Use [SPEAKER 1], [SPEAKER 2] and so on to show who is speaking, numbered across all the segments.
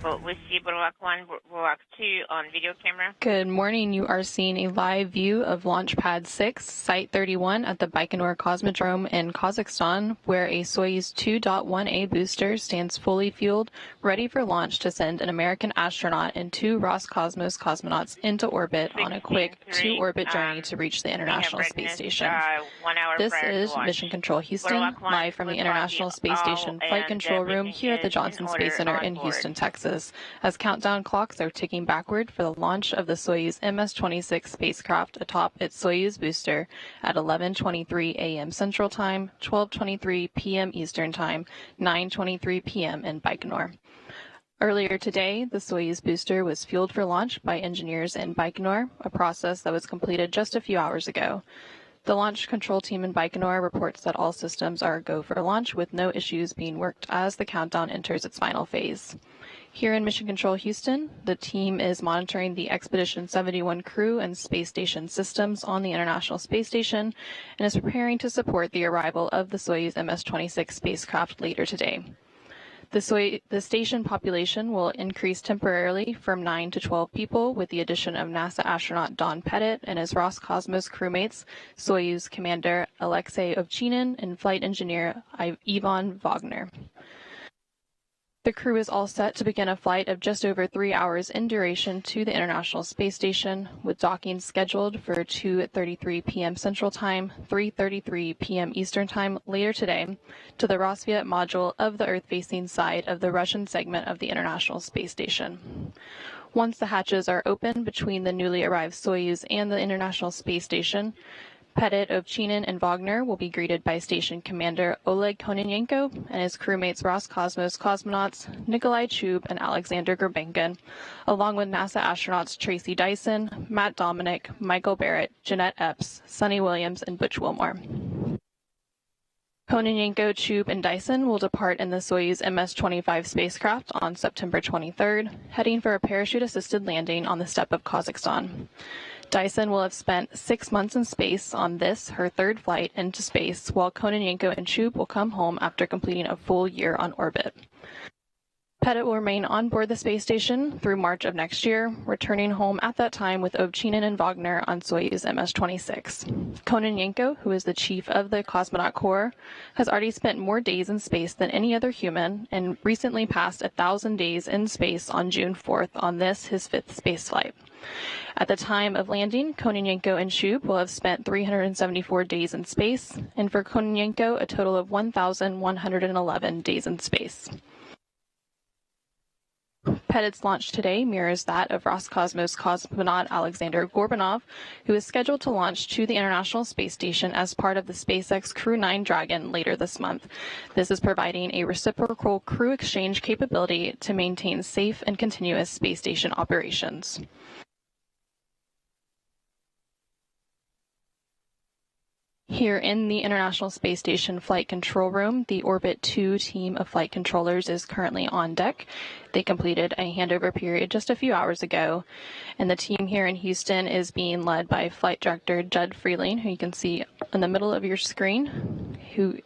[SPEAKER 1] We see Bulwark 1, Bulwark 2 on video camera.
[SPEAKER 2] Good morning. You are seeing a live view of Launch Pad 6, Site 31 at the Baikonur Cosmodrome in Kazakhstan, where a Soyuz 2.1A booster stands fully fueled, ready for launch to send an American astronaut and 2 Roscosmos cosmonauts into orbit on a quick 2-orbit journey to reach the International Space Station.
[SPEAKER 1] 1 hour
[SPEAKER 2] This
[SPEAKER 1] prior
[SPEAKER 2] is
[SPEAKER 1] to launch.
[SPEAKER 2] Mission Control Houston, live from the International Space Station Flight Control Room here at the Johnson Space Center in Houston, Texas, as countdown clocks are ticking backward for the launch of the Soyuz MS-26 spacecraft atop its Soyuz booster at 11:23 a.m. Central Time, 12:23 p.m. Eastern Time, 9:23 p.m. in Baikonur. Earlier today, the Soyuz booster was fueled for launch by engineers in Baikonur, a process that was completed just a few hours ago. The launch control team in Baikonur reports that all systems are a go for launch with no issues being worked as the countdown enters its final phase. Here in Mission Control Houston, the team is monitoring the Expedition 71 crew and space station systems on the International Space Station and is preparing to support the arrival of the Soyuz MS-26 spacecraft later today. The station population will increase temporarily from 9 to 12 people with the addition of NASA astronaut Don Pettit and his Roscosmos crewmates, Soyuz commander Alexey Ovchinin and flight engineer Ivan Vagner. The crew is all set to begin a flight of just over 3 hours in duration to the International Space Station, with docking scheduled for 2:33 p.m. Central Time, 3:33 p.m. Eastern Time later today, to the Rosviet module of the Earth-facing side of the Russian segment of the International Space Station. Once the hatches are open between the newly arrived Soyuz and the International Space Station, Pettit, Ovchinin, and Vagner will be greeted by Station Commander Oleg Kononenko and his crewmates Roscosmos cosmonauts Nikolai Chub and Alexander Gurbenkin, along with NASA astronauts Tracy Dyson, Matt Dominic, Michael Barrett, Jeanette Epps, Sonny Williams, and Butch Wilmore. Kononenko, Chub, and Dyson will depart in the Soyuz MS-25 spacecraft on September 23rd, heading for a parachute-assisted landing on the steppe of Kazakhstan. Dyson will have spent 6 months in space on this, her third flight into space, while Kononenko and Chub will come home after completing a full year on orbit. Pettit will remain on board the space station through March of next year, returning home at that time with Ovchinin and Vagner on Soyuz MS-26. Kononenko, who is the chief of the Cosmonaut Corps, has already spent more days in space than any other human and recently passed 1,000 days in space on June 4th on this, his 5th spaceflight. At the time of landing, Kononenko and Chub will have spent 374 days in space, and for Kononenko, a total of 1,111 days in space. Pettit's launch today mirrors that of Roscosmos cosmonaut Alexander Gorbanov, who is scheduled to launch to the International Space Station as part of the SpaceX Crew 9 Dragon later this month. This is providing a reciprocal crew exchange capability to maintain safe and continuous space station operations. Here in the International Space Station Flight Control Room, the Orbit 2 team of flight controllers is currently on deck. They completed a handover period just a few hours ago, and the team here in Houston is being led by Flight Director Judd Freeling, who you can see in the middle of your screen,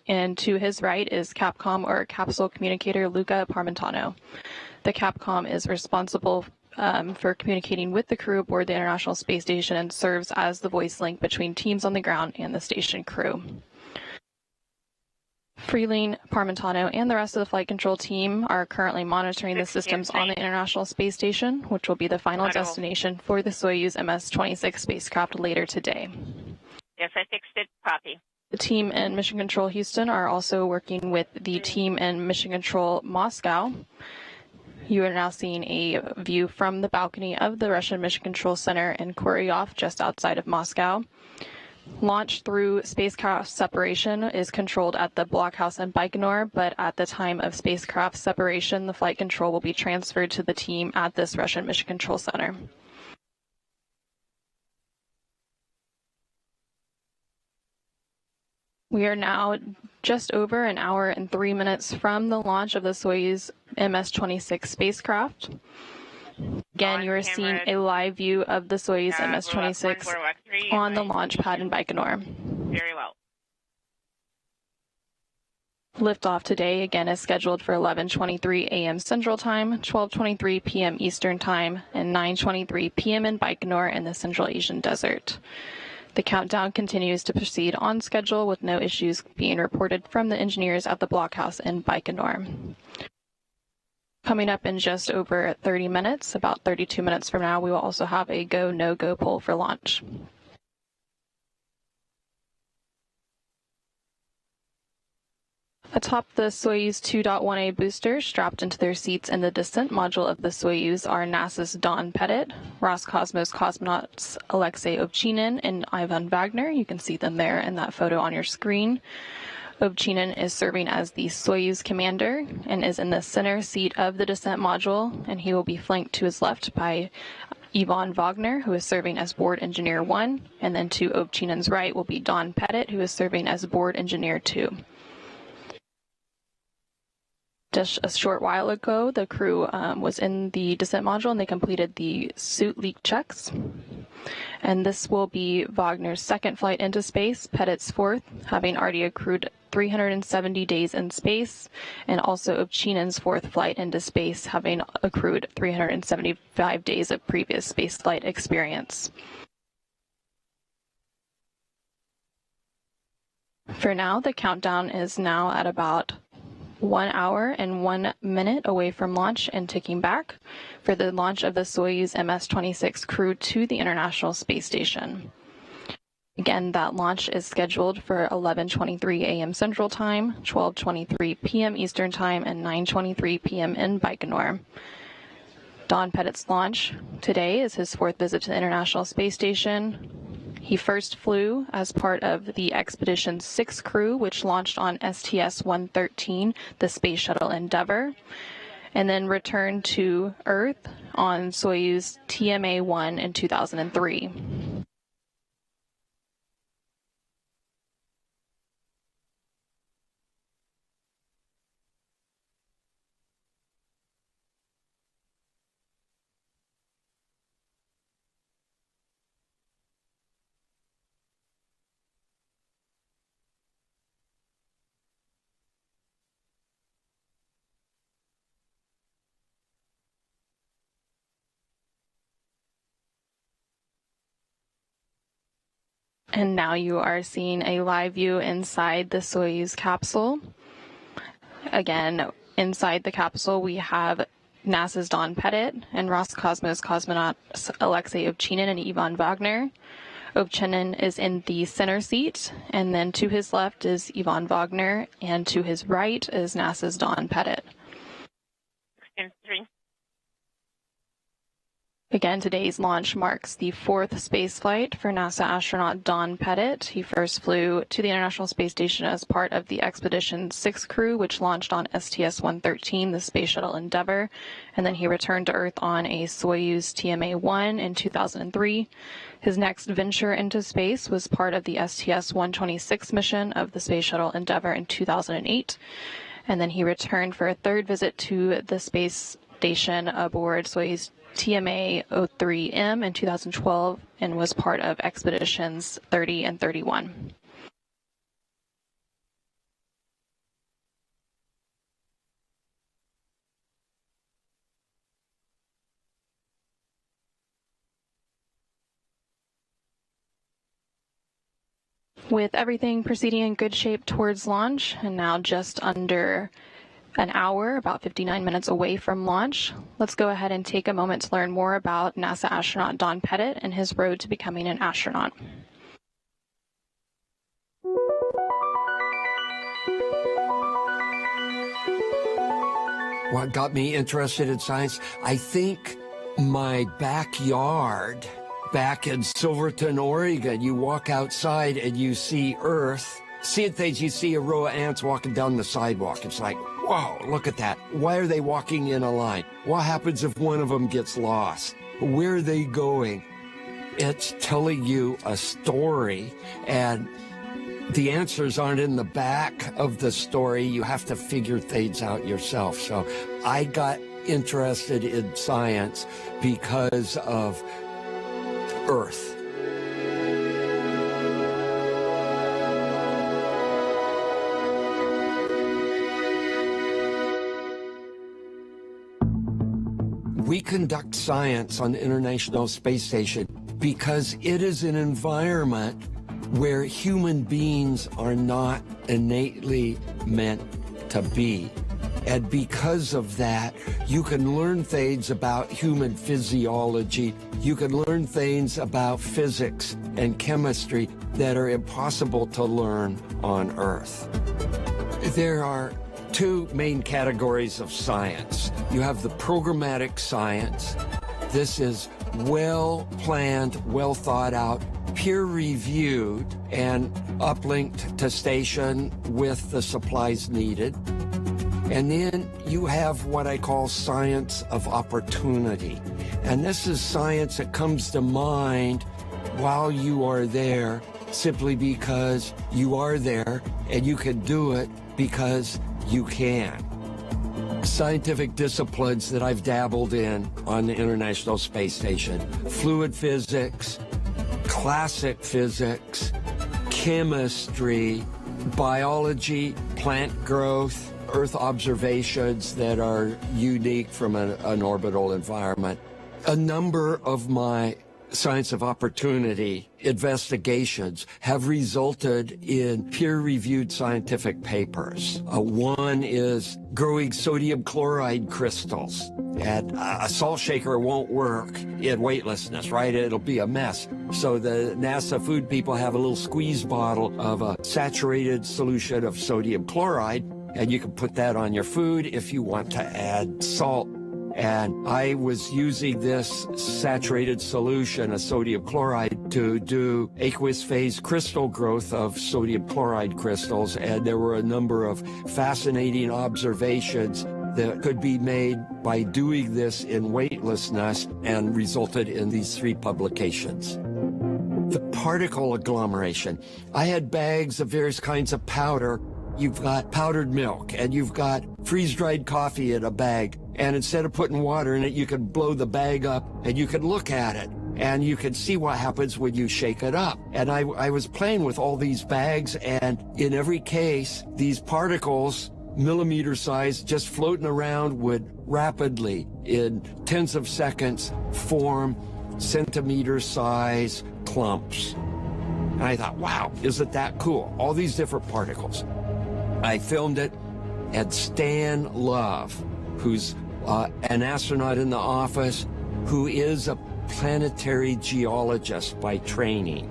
[SPEAKER 2] and to his right is Capcom or Capsule Communicator Luca Parmentano. The Capcom is responsible for communicating with the crew aboard the International Space Station and serves as the voice link between teams on the ground and the station crew. Freeling, Parmentano, and the rest of the flight control team are currently monitoring the systems on the International Space Station, which will be the final destination for the Soyuz MS-26 spacecraft later today.
[SPEAKER 1] Yes, I fixed it. Copy.
[SPEAKER 2] The team in Mission Control Houston are also working with the team in Mission Control Moscow. You are now seeing a view from the balcony of the Russian Mission Control Center in Koryov, just outside of Moscow. Launch through spacecraft separation is controlled at the blockhouse in Baikonur, but at the time of spacecraft separation, the flight control will be transferred to the team at this Russian Mission Control Center. We are now just over an hour and 3 minutes from the launch of the Soyuz MS-26 spacecraft. Again, you are seeing a live view of the Soyuz MS-26 on the launch pad in Baikonur.
[SPEAKER 1] Very well.
[SPEAKER 2] Liftoff today, again, is scheduled for 11:23 a.m. Central Time, 12:23 p.m. Eastern Time, and 9:23 p.m. in Baikonur in the Central Asian Desert. The countdown continues to proceed on schedule with no issues being reported from the engineers at the blockhouse in Baikonur. Coming up in just over 30 minutes, about 32 minutes from now, we will also have a go, no-go poll for launch. Atop the Soyuz 2.1A booster, strapped into their seats in the descent module of the Soyuz, are NASA's Don Pettit, Roscosmos cosmonauts Alexey, Ovchinin, and Ivan Vagner. You can see them there in that photo on your screen. Ovchinin is serving as the Soyuz commander and is in the center seat of the descent module, and he will be flanked to his left by Ivan Vagner, who is serving as board engineer 1, and then to Ovchinin's right will be Don Pettit, who is serving as board engineer 2. Just a short while ago, the crew was in the descent module and they completed the suit leak checks. And this will be Wagner's second flight into space, Pettit's fourth, having already accrued 370 days in space, and also Ovchinin's fourth flight into space, having accrued 375 days of previous spaceflight experience. For now, the countdown is now at about 1 hour and 1 minute away from launch and ticking back for the launch of the Soyuz MS-26 crew to the International Space Station. Again, that launch is scheduled for 11:23 a.m. Central Time, 12:23 p.m. Eastern Time, and 9:23 p.m. in Baikonur. Don Pettit's launch today is his fourth visit to the International Space Station. He first flew as part of the Expedition 6 crew, which launched on STS-113, the space shuttle Endeavour, and then returned to Earth on Soyuz TMA-1 in 2003. And now you are seeing a live view inside the Soyuz capsule. Again, inside the capsule we have NASA's Don Pettit and Roscosmos cosmonauts Alexey, Ovchinin, and Ivan Vagner. Ovchinin is in the center seat, and then to his left is Ivan Vagner, and to his right is NASA's Don Pettit.
[SPEAKER 1] 3.
[SPEAKER 2] Again, today's launch marks the fourth spaceflight for NASA astronaut Don Pettit. He first flew to the International Space Station as part of the Expedition 6 crew, which launched on STS-113, the space shuttle Endeavour, and then he returned to Earth on a Soyuz TMA-1 in 2003. His next venture into space was part of the STS-126 mission of the space shuttle Endeavour in 2008, and then he returned for a third visit to the space station aboard Soyuz TMA-03M in 2012 and was part of Expeditions 30 and 31. With everything proceeding in good shape towards launch, and now just under an hour, about 59 minutes away from launch, let's go ahead and take a moment to learn more about NASA astronaut Don Pettit and his road to becoming an astronaut.
[SPEAKER 3] What got me interested in science? I think my backyard back in Silverton, Oregon. You walk outside and you see Earth. Seeing things, you see a row of ants walking down the sidewalk. It's like, whoa, look at that. Why are they walking in a line? What happens if one of them gets lost? Where are they going? It's telling you a story, and the answers aren't in the back of the story. You have to figure things out yourself. So I got interested in science because of Earth. We conduct science on the International Space Station because it is an environment where human beings are not innately meant to be. And because of that, you can learn things about human physiology. You can learn things about physics and chemistry that are impossible to learn on Earth. There are two main categories of science. You have the programmatic science. This is well-planned, well-thought-out, peer-reviewed, and uplinked to station with the supplies needed. And then you have what I call science of opportunity. And this is science that comes to mind while you are there, simply because you are there and you can do it because you can. Scientific disciplines that I've dabbled in on the International Space Station: fluid physics, classic physics, chemistry, biology, plant growth, Earth observations that are unique from an orbital environment. A number of my science of opportunity investigations have resulted in peer-reviewed scientific papers. One is growing sodium chloride crystals. And a salt shaker won't work in weightlessness, right? It'll be a mess. So the NASA food people have a little squeeze bottle of a saturated solution of sodium chloride, and you can put that on your food if you want to add salt. And I was using this saturated solution of sodium chloride to do aqueous phase crystal growth of sodium chloride crystals, and there were a number of fascinating observations that could be made by doing this in weightlessness, and resulted in these 3 publications. The particle agglomeration. I had bags of various kinds of powder. You've got powdered milk, and you've got freeze-dried coffee in a bag. And instead of putting water in it, you can blow the bag up and you can look at it and you can see what happens when you shake it up. And I was playing with all these bags, and in every case, these particles, millimeter size, just floating around, would rapidly, in tens of seconds, form centimeter size clumps. And I thought, wow, isn't that cool? All these different particles. I filmed it, and Stan Love, who's an astronaut in the office, who is a planetary geologist by training.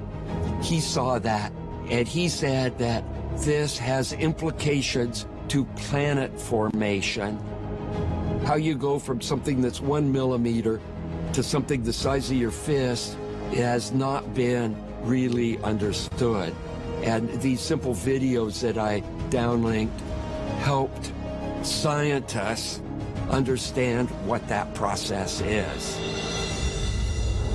[SPEAKER 3] He saw that, and he said that this has implications to planet formation. How you go from something that's 1 millimeter to something the size of your fist has not been really understood. And these simple videos that I downlinked helped scientists understand what that process is.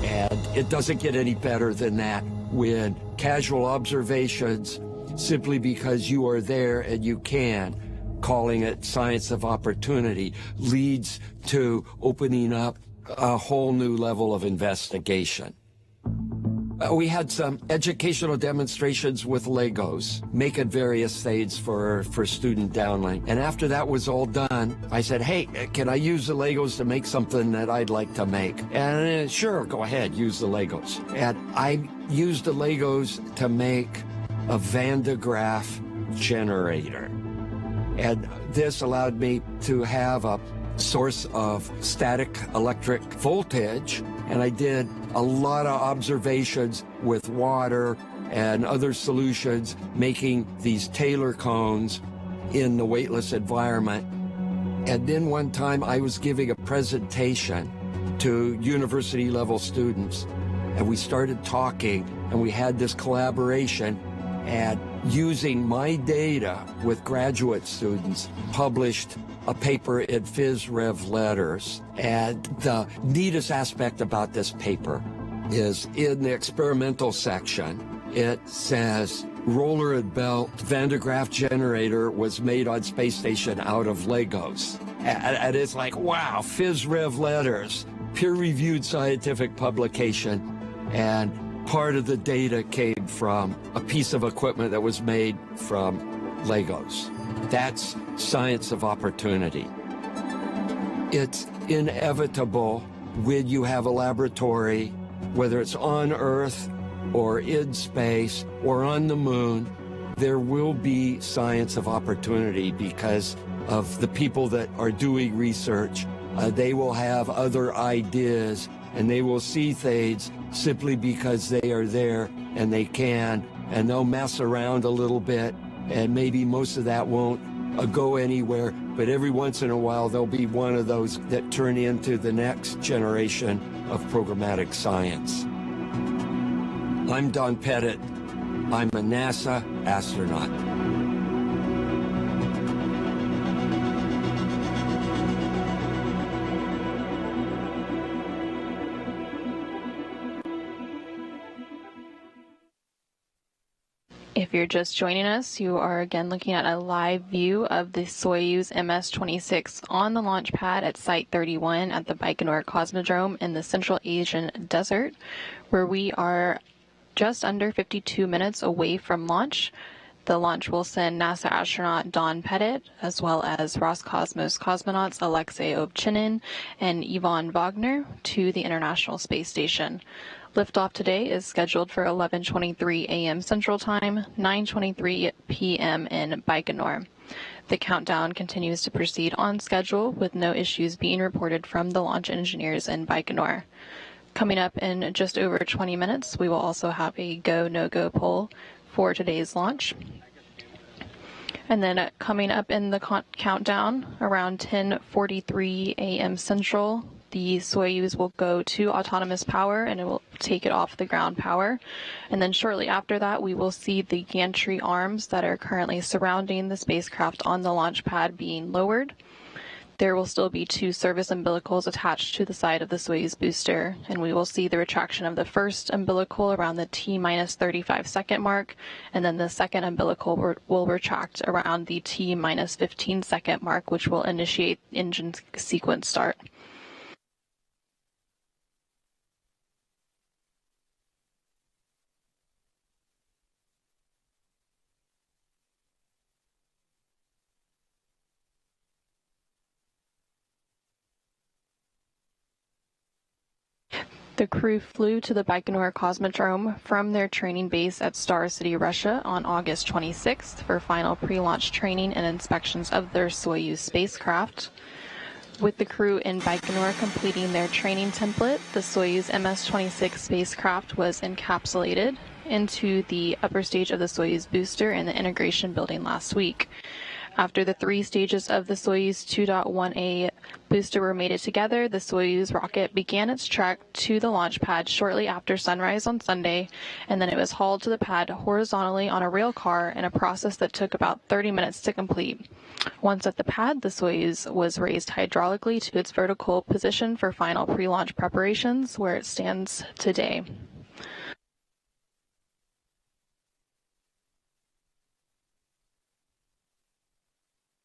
[SPEAKER 3] And it doesn't get any better than that when casual observations, simply because you are there and you can, calling it science of opportunity, leads to opening up a whole new level of investigation. We had some educational demonstrations with Legos, making various things for student downlink. And after that was all done, I said, hey, can I use the Legos to make something that I'd like to make? And sure, go ahead, use the Legos. And I used the Legos to make a Van de Graaff generator. And this allowed me to have a source of static electric voltage, and I did a lot of observations with water and other solutions, making these Taylor cones in the weightless environment. And then one time I was giving a presentation to university level students, and we started talking, and we had this collaboration, and using my data with graduate students, published a paper in Phys Rev Letters. And the neatest aspect about this paper is in the experimental section, it says roller and belt Van de Graaff generator was made on space station out of Legos. And it's like, wow, Phys Rev Letters, peer-reviewed scientific publication, and part of the data came from a piece of equipment that was made from Legos. That's science of opportunity. It's inevitable when you have a laboratory, whether it's on Earth or in space or on the moon. There will be science of opportunity because of the people that are doing research. They will have other ideas, and they will see things simply because they are there and they can, and they'll mess around a little bit, and maybe most of that won't go anywhere, but every once in a while there'll be one of those that turn into the next generation of programmatic science. I'm Don Pettit. I'm a NASA astronaut.
[SPEAKER 2] If you're just joining us, you are again looking at a live view of the Soyuz MS-26 on the launch pad at Site 31 at the Baikonur Cosmodrome in the Central Asian Desert, where we are just under 52 minutes away from launch. The launch will send NASA astronaut Don Pettit, as well as Roscosmos cosmonauts Alexey, Ovchinin, and Vagner to the International Space Station. Liftoff today is scheduled for 11:23 a.m. Central Time, 9:23 p.m. in Baikonur. The countdown continues to proceed on schedule with no issues being reported from the launch engineers in Baikonur. Coming up in just over 20 minutes, we will also have a go, no-go poll for today's launch. And then coming up in the countdown around 10:43 a.m. Central, the Soyuz will go to autonomous power and it will take it off the ground power. And then shortly after that, we will see the gantry arms that are currently surrounding the spacecraft on the launch pad being lowered. There will still be 2 service umbilicals attached to the side of the Soyuz booster, and we will see the retraction of the first umbilical around the T-minus 35 second mark, and then the second umbilical will retract around the T-minus 15 second mark, which will initiate engine sequence start. The crew flew to the Baikonur Cosmodrome from their training base at Star City, Russia on August 26th for final pre-launch training and inspections of their Soyuz spacecraft. With the crew in Baikonur completing their training template, the Soyuz MS-26 spacecraft was encapsulated into the upper stage of the Soyuz booster in the integration building last week. After the 3 stages of the Soyuz 2.1A booster were mated together, the Soyuz rocket began its trek to the launch pad shortly after sunrise on Sunday, and then it was hauled to the pad horizontally on a rail car in a process that took about 30 minutes to complete. Once at the pad, the Soyuz was raised hydraulically to its vertical position for final pre-launch preparations, where it stands today.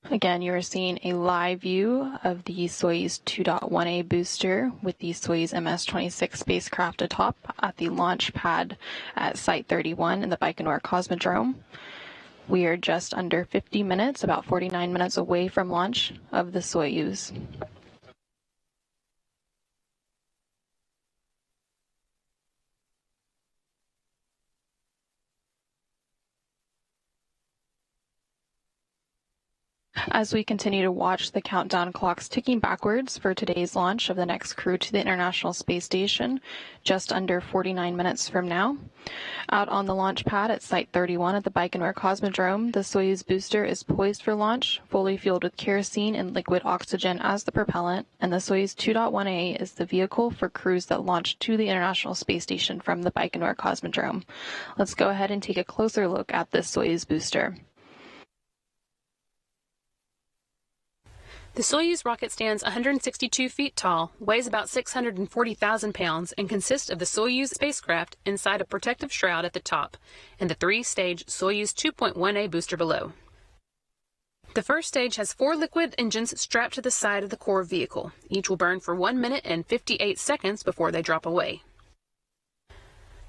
[SPEAKER 2] Again, you are seeing a live view of the Soyuz 2.1A booster with the Soyuz MS-26 spacecraft atop at the launch pad at Site 31 in the Baikonur Cosmodrome. We are just under 50 minutes, about 49 minutes away from launch of the Soyuz. As we continue to watch the countdown clocks ticking backwards for today's launch of the next crew to the International Space Station, just under 49 minutes from now. Out on the launch pad at Site 31 at the Baikonur Cosmodrome, the Soyuz booster is poised for launch, fully fueled with kerosene and liquid oxygen as the propellant, and the Soyuz 2.1A is the vehicle for crews that launch to the International Space Station from the Baikonur Cosmodrome. Let's go ahead and take a closer look at this Soyuz booster.
[SPEAKER 4] The Soyuz rocket stands 162 feet tall, weighs about 640,000 pounds, and consists of the Soyuz spacecraft inside a protective shroud at the top and the 3-stage Soyuz 2.1A booster below. The first stage has 4 liquid engines strapped to the side of the core vehicle. Each will burn for 1 minute and 58 seconds before they drop away.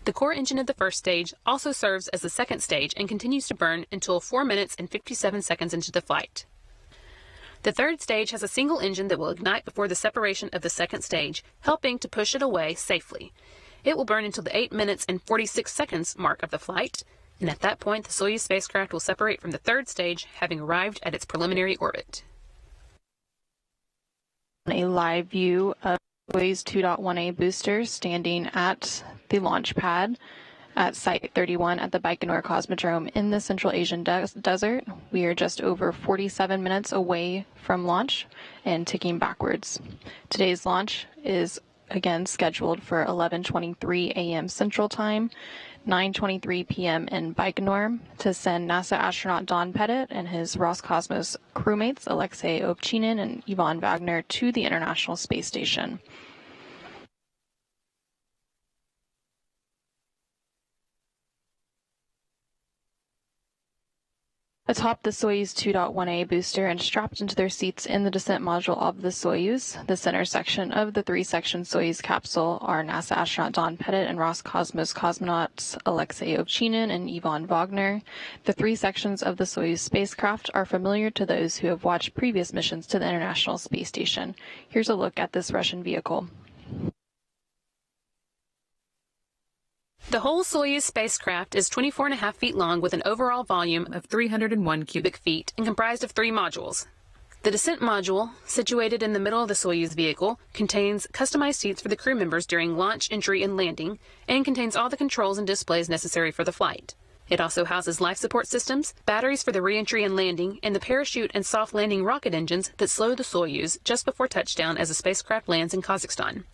[SPEAKER 4] The core engine of the first stage also serves as the second stage and continues to burn until 4 minutes and 57 seconds into the flight. The third stage has a single engine that will ignite before the separation of the second stage, helping to push it away safely. It will burn until the 8 minutes and 46 seconds mark of the flight, and at that point the Soyuz spacecraft will separate from the third stage, having arrived at its preliminary orbit.
[SPEAKER 2] A live view of Soyuz 2.1A booster standing at the launch pad at Site 31 at the Baikonur Cosmodrome in the Central Asian desert. We are just over 47 minutes away from launch and ticking backwards. Today's launch is again scheduled for 11:23 a.m. Central Time, 9:23 p.m. in Baikonur, to send NASA astronaut Don Pettit and his Roscosmos crewmates Alexey, Ovchinin, and Ivan Vagner to the International Space Station. Atop the Soyuz 2.1A booster and strapped into their seats in the descent module of the Soyuz, the center section of the three-section Soyuz capsule, are NASA astronaut Don Pettit and Roscosmos cosmonauts Alexey Ovchinin and Ivan Vagner. The three sections of the Soyuz spacecraft are familiar to those who have watched previous missions to the International Space Station. Here's a look at this Russian vehicle.
[SPEAKER 4] The whole Soyuz spacecraft is 24.5 feet long with an overall volume of 301 cubic feet and comprised of 3 modules. The descent module, situated in the middle of the Soyuz vehicle, contains customized seats for the crew members during launch, entry, and landing, and contains all the controls and displays necessary for the flight. It also houses life support systems, batteries for the re-entry and landing, and the parachute and soft landing rocket engines that slow the Soyuz just before touchdown as the spacecraft lands in Kazakhstan.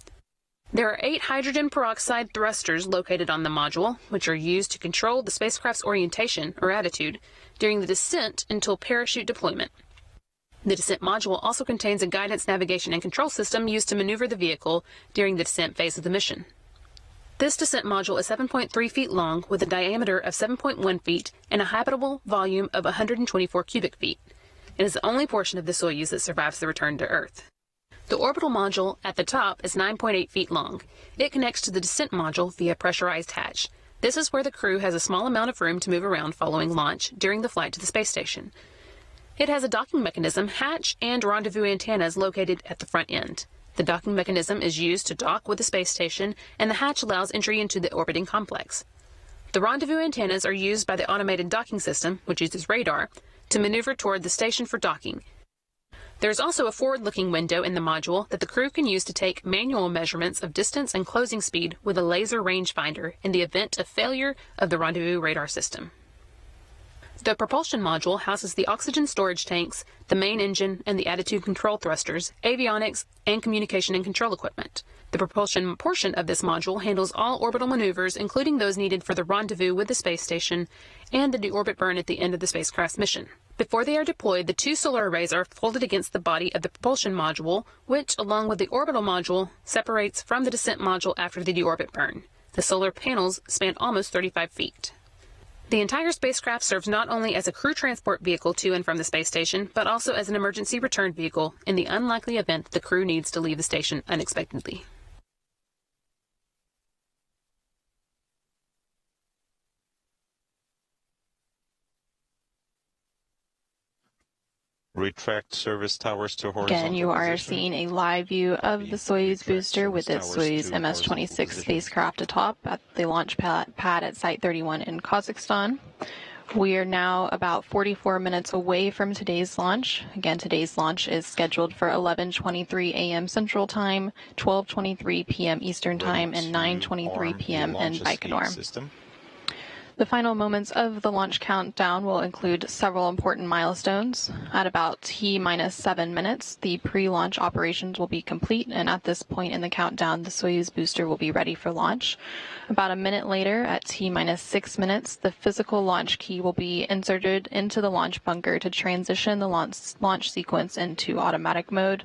[SPEAKER 4] There are 8 hydrogen peroxide thrusters located on the module, which are used to control the spacecraft's orientation, or attitude, during the descent until parachute deployment. The descent module also contains a guidance, navigation, and control system used to maneuver the vehicle during the descent phase of the mission. This descent module is 7.3 feet long with a diameter of 7.1 feet and a habitable volume of 124 cubic feet. It is the only portion of the Soyuz that survives the return to Earth. The orbital module at the top is 9.8 feet long. It connects to the descent module via pressurized hatch. This is where the crew has a small amount of room to move around following launch during the flight to the space station. It has a docking mechanism, hatch, and rendezvous antennas located at the front end. The docking mechanism is used to dock with the space station, and the hatch allows entry into the orbiting complex. The rendezvous antennas are used by the automated docking system, which uses radar, to maneuver toward the station for docking. There is also a forward-looking window in the module that the crew can use to take manual measurements of distance and closing speed with a laser rangefinder in the event of failure of the rendezvous radar system. The propulsion module houses the oxygen storage tanks, the main engine, and the attitude control thrusters, avionics, and communication and control equipment. The propulsion portion of this module handles all orbital maneuvers, including those needed for the rendezvous with the space station and the deorbit burn at the end of the spacecraft's mission. Before they are deployed, the 2 solar arrays are folded against the body of the propulsion module, which, along with the orbital module, separates from the descent module after the deorbit burn. The solar panels span almost 35 feet. The entire spacecraft serves not only as a crew transport vehicle to and from the space station, but also as an emergency return vehicle in the unlikely event the crew needs to leave the station unexpectedly.
[SPEAKER 5] Retract service towers to horizontal
[SPEAKER 2] Again, you are
[SPEAKER 5] position.
[SPEAKER 2] seeing a live view of the Soyuz booster with its Soyuz MS-26 spacecraft atop at the launch pad at Site 31 in Kazakhstan. We are now about 44 minutes away from today's launch. Again, today's launch is scheduled for 11:23 a.m. Central Time, 12:23 p.m. Eastern Time, and 9:23 p.m. in Baikonur. The final moments of the launch countdown will include several important milestones. At about T-7 minutes, the pre-launch operations will be complete, and at this point in the countdown, the Soyuz booster will be ready for launch. About a minute later, at T-6 minutes, the physical launch key will be inserted into the launch bunker to transition the launch sequence into automatic mode.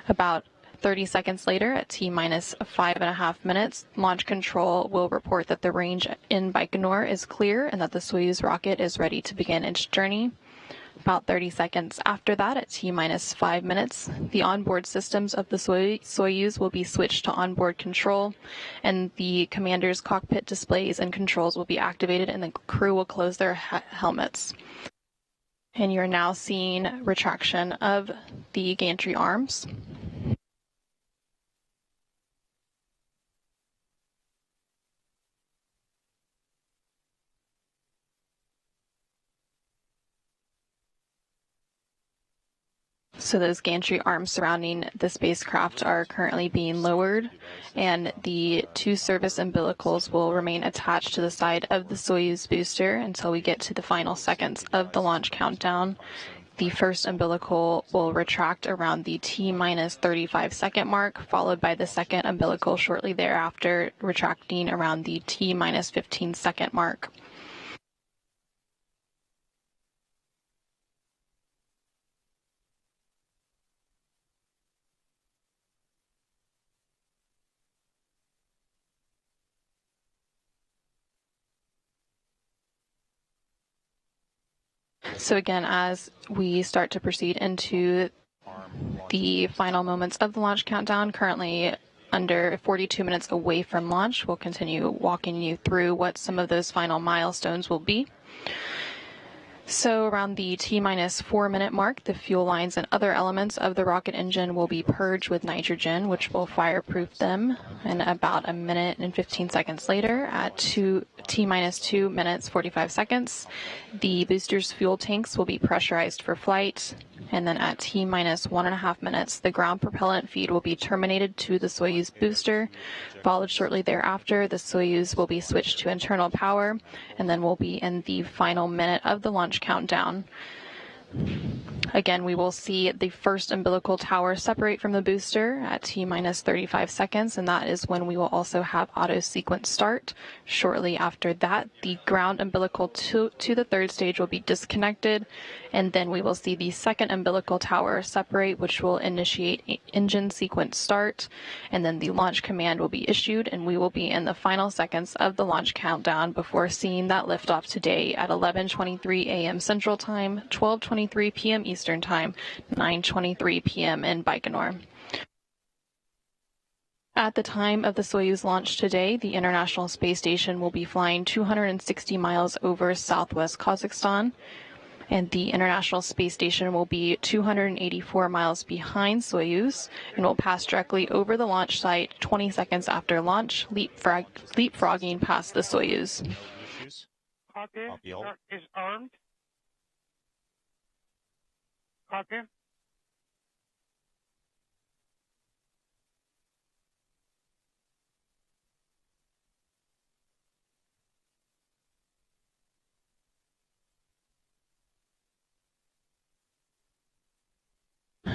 [SPEAKER 2] About 30 seconds later, at T-5.5 minutes, Launch Control will report that the range in Baikonur is clear and that the Soyuz rocket is ready to begin its journey. About 30 seconds after that, at T-5 minutes, the onboard systems of the Soyuz will be switched to onboard control, and the commander's cockpit displays and controls will be activated, and the crew will close their helmets. And you're now seeing retraction of the gantry arms. So those gantry arms surrounding the spacecraft are currently being lowered, and the two service umbilicals will remain attached to the side of the Soyuz booster until we get to the final seconds of the launch countdown. The first umbilical will retract around the T-minus 35-second mark, followed by the second umbilical shortly thereafter, retracting around the T-minus 15-second mark. So again, as we start to proceed into the final moments of the launch countdown, currently under 42 minutes away from launch, we'll continue walking you through what some of those final milestones will be. So around the T-minus 4-minute mark, the fuel lines and other elements of the rocket engine will be purged with nitrogen, which will fireproof them. And about a minute and 15 seconds later, at T-minus 2 minutes 45 seconds, the booster's fuel tanks will be pressurized for flight. And then at T-minus 1.5 minutes, the ground propellant feed will be terminated to the Soyuz booster. Followed shortly thereafter, the Soyuz will be switched to internal power, and then we'll be in the final minute of the launch countdown. Again, we will see the first umbilical tower separate from the booster at T-minus 35 seconds, and that is when we will also have auto sequence start. Shortly after that, the ground umbilical to the third stage will be disconnected, and then we will see the second umbilical tower separate, which will initiate engine sequence start, and then the launch command will be issued, and we will be in the final seconds of the launch countdown before seeing that liftoff today at 11:23 a.m. Central Time, 12:23 p.m. Eastern Time, 9:23 p.m. in Baikonur. At the time of the Soyuz launch today, the International Space Station will be flying 260 miles over southwest Kazakhstan, and the International Space Station will be 284 miles behind Soyuz and will pass directly over the launch site 20 seconds after launch, leapfrogging past the Soyuz.
[SPEAKER 6] Copy. Is armed. Copy.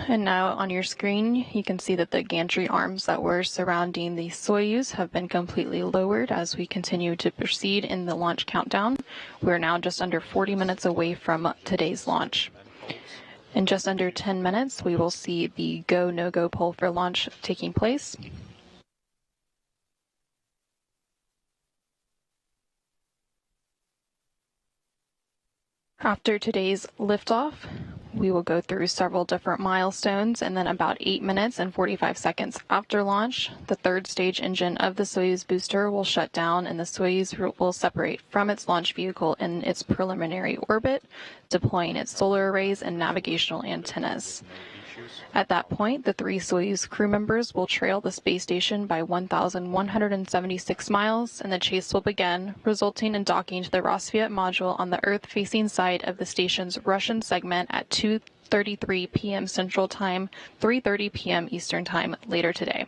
[SPEAKER 2] And now on your screen, you can see that the gantry arms that were surrounding the Soyuz have been completely lowered as we continue to proceed in the launch countdown. We're now just under 40 minutes away from today's launch. In just under 10 minutes, we will see the go, no-go poll for launch taking place. After today's liftoff, we will go through several different milestones, and then about 8 minutes and 45 seconds after launch, the third stage engine of the Soyuz booster will shut down and the Soyuz will separate from its launch vehicle in its preliminary orbit, deploying its solar arrays and navigational antennas. At that point, the 3 Soyuz crew members will trail the space station by 1,176 miles, and the chase will begin, resulting in docking to the Roscosmos module on the Earth-facing side of the station's Russian segment at 2:33 p.m. Central Time, 3:30 p.m. Eastern Time later today.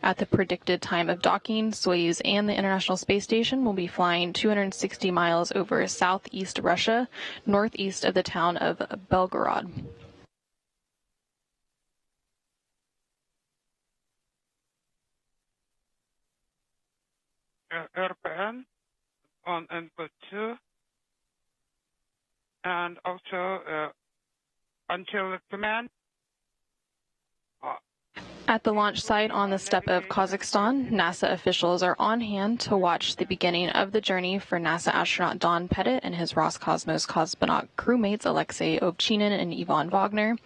[SPEAKER 2] At the predicted time of docking, Soyuz and the International Space Station will be flying 260 miles over southeast Russia, northeast of the town of Belgorod.
[SPEAKER 6] RPM on input 2, and also until command.
[SPEAKER 2] At the launch site on the steppe of Kazakhstan, NASA officials are on hand to watch the beginning of the journey for NASA astronaut Don Pettit and his Roscosmos Cosmonaut crewmates Alexey, Ovchinin, and Vagner.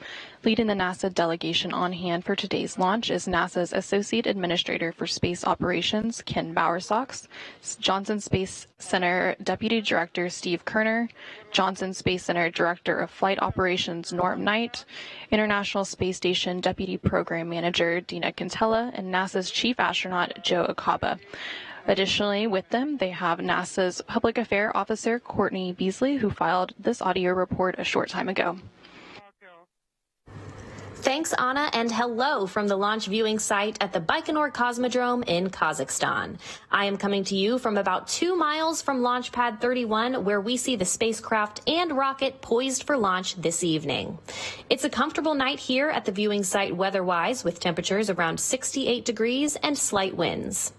[SPEAKER 2] Leading the NASA delegation on hand for today's launch is NASA's Associate Administrator for Space Operations, Ken Bowersox, Johnson Space Center Deputy Director Steve Kerner, Johnson Space Center Director of Flight Operations Norm Knight, International Space Station Deputy Program Manager Dina Quintella, and NASA's Chief Astronaut Joe Acaba. Additionally, with them, they have NASA's Public Affairs Officer Courtney Beasley, who filed this audio report a short time ago.
[SPEAKER 7] Thanks, Anna, and hello from the launch viewing site at the Baikonur Cosmodrome in Kazakhstan. I am coming to you from about 2 miles from Launch Pad 31, where we see the spacecraft and rocket poised for launch this evening. It's a comfortable night here at the viewing site weather-wise, with temperatures around 68 degrees and slight winds.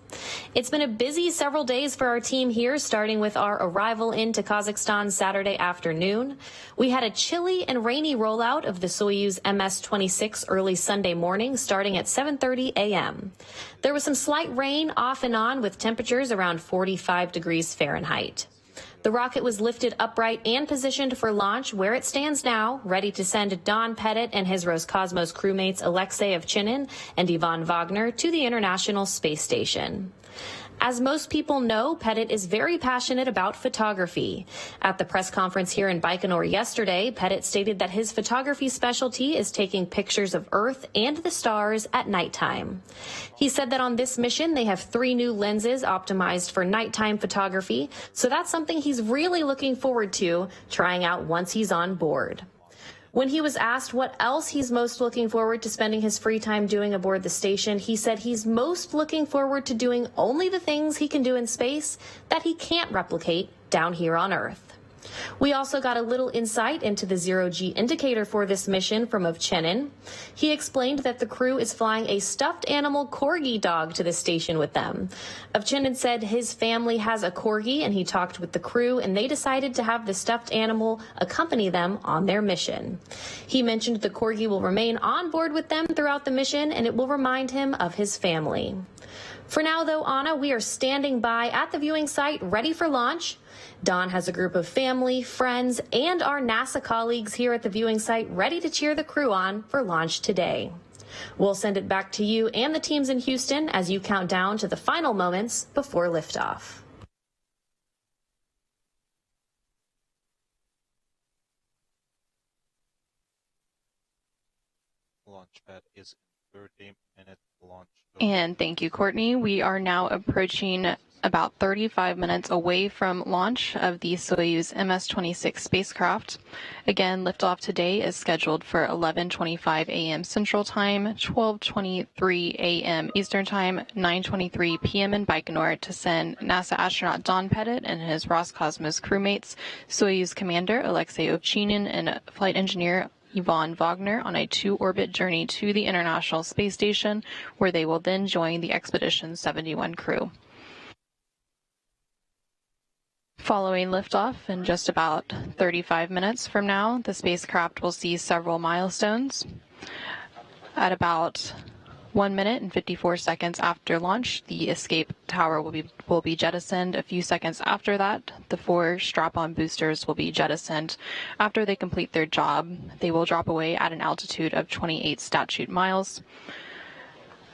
[SPEAKER 7] It's been a busy several days for our team here, starting with our arrival into Kazakhstan Saturday afternoon. We had a chilly and rainy rollout of the Soyuz MS-26 early Sunday morning, starting at 7:30 a.m. There was some slight rain off and on, with temperatures around 45 degrees Fahrenheit. The rocket was lifted upright and positioned for launch, where it stands now, ready to send Don Pettit and his Roscosmos crewmates Alexey Ovchinin and Ivan Vagner to the International Space Station. As most people know, Pettit is very passionate about photography. At the press conference here in Baikonur yesterday, Pettit stated that his photography specialty is taking pictures of Earth and the stars at nighttime. He said that on this mission, they have 3 new lenses optimized for nighttime photography, so that's something he's really looking forward to trying out once he's on board. When he was asked what else he's most looking forward to spending his free time doing aboard the station, he said he's most looking forward to doing only the things he can do in space that he can't replicate down here on Earth. We also got a little insight into the zero-G indicator for this mission from Ovchinin. He explained that the crew is flying a stuffed animal corgi dog to the station with them. Ovchinin said his family has a corgi, and he talked with the crew, and they decided to have the stuffed animal accompany them on their mission. He mentioned the corgi will remain on board with them throughout the mission, and it will remind him of his family. For now, though, Anna, we are standing by at the viewing site, ready for launch. Don has a group of family, friends, and our NASA colleagues here at the viewing site ready to cheer the crew on for launch today. We'll send it back to you and the teams in Houston as you count down to the final moments before liftoff.
[SPEAKER 5] Launch pad is 30-minute launch.
[SPEAKER 2] And thank you, Courtney. We are now approaching about 35 minutes away from launch of the Soyuz MS-26 spacecraft. Again, liftoff today is scheduled for 11:25 a.m. Central Time, 12:23 a.m. Eastern Time, 9:23 p.m. in Baikonur to send NASA astronaut Don Pettit and his Roscosmos crewmates, Soyuz commander Alexey Ovchinin and flight engineer Ivan Vagner on a 2-orbit journey to the International Space Station, where they will then join the Expedition 71 crew. Following liftoff in just about 35 minutes from now, the spacecraft will see several milestones. At about 1 minute and 54 seconds after launch, the escape tower will be jettisoned. A few seconds after that, the 4 strap-on boosters will be jettisoned. After they complete their job, they will drop away at an altitude of 28 statute miles.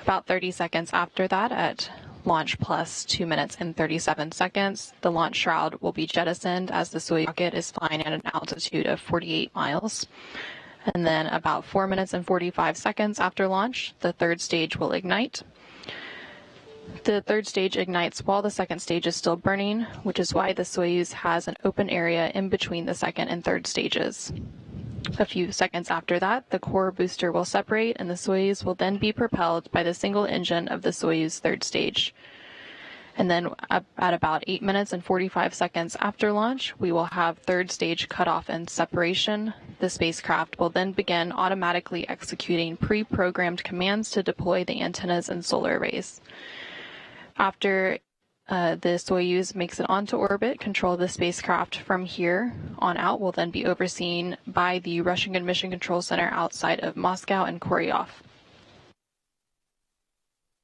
[SPEAKER 2] About 30 seconds after that, at launch plus 2 minutes and 37 seconds, the launch shroud will be jettisoned as the Soyuz rocket is flying at an altitude of 48 miles. And then about 4 minutes and 45 seconds after launch, the 3rd stage will ignite. The 3rd stage ignites while the 2nd stage is still burning, which is why the Soyuz has an open area in between the 2nd and 3rd stages. A few seconds after that, the core booster will separate, and the Soyuz will then be propelled by the single engine of the Soyuz 3rd stage. And then at about 8 minutes and 45 seconds after launch, we will have 3rd stage cutoff and separation. The spacecraft will then begin automatically executing pre-programmed commands to deploy the antennas and solar arrays. After the Soyuz makes it onto orbit, control of the spacecraft from here on out will then be overseen by the Russian Mission Control Center outside of Moscow and Koryov.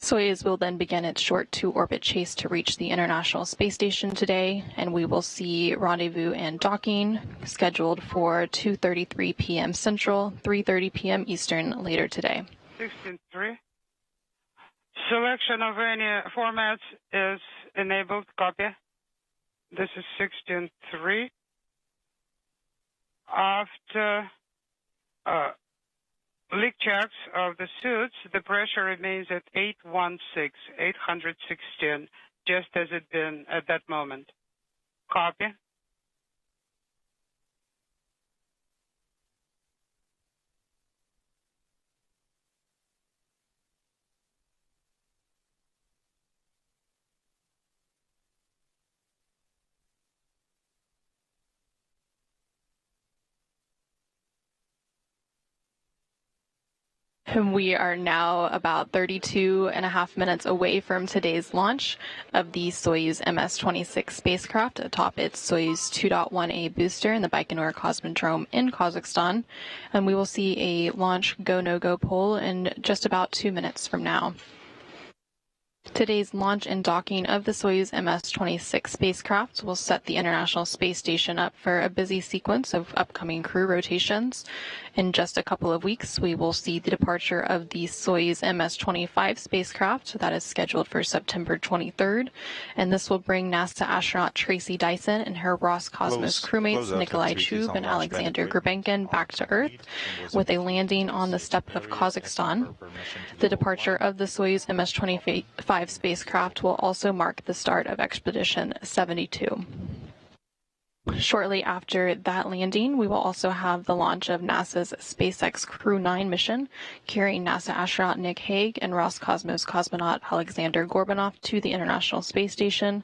[SPEAKER 2] Soyuz will then begin its short two-orbit chase to reach the International Space Station today, and we will see rendezvous and docking scheduled for 2:33 p.m. Central, 3:30 p.m. Eastern later today.
[SPEAKER 6] 16.3. Selection of any formats is enabled. Copy. This is 16.3. After leak checks of the suits, the pressure remains at 816, just as it been at that moment. Copy.
[SPEAKER 2] We are now about 32.5 minutes away from today's launch of the Soyuz MS-26 spacecraft atop its Soyuz 2.1A booster in the Baikonur Cosmodrome in Kazakhstan. And we will see a launch go-no-go poll in just about 2 minutes from now. Today's launch and docking of the Soyuz MS-26 spacecraft will set the International Space Station up for a busy sequence of upcoming crew rotations. In just a couple of weeks, we will see the departure of the Soyuz MS-25 spacecraft that is scheduled for September 23rd, and this will bring NASA astronaut Tracy Dyson and her Roscosmos crewmates Nikolai Chub and Alexander Gurbenkin back to Earth with a landing on the steppe of Kazakhstan. The departure of the Soyuz MS-25 spacecraft will also mark the start of Expedition 72. Shortly after that landing, we will also have the launch of NASA's SpaceX Crew 9 mission, carrying NASA astronaut Nick Hague and Roscosmos cosmonaut Alexander Gorbanov to the International Space Station.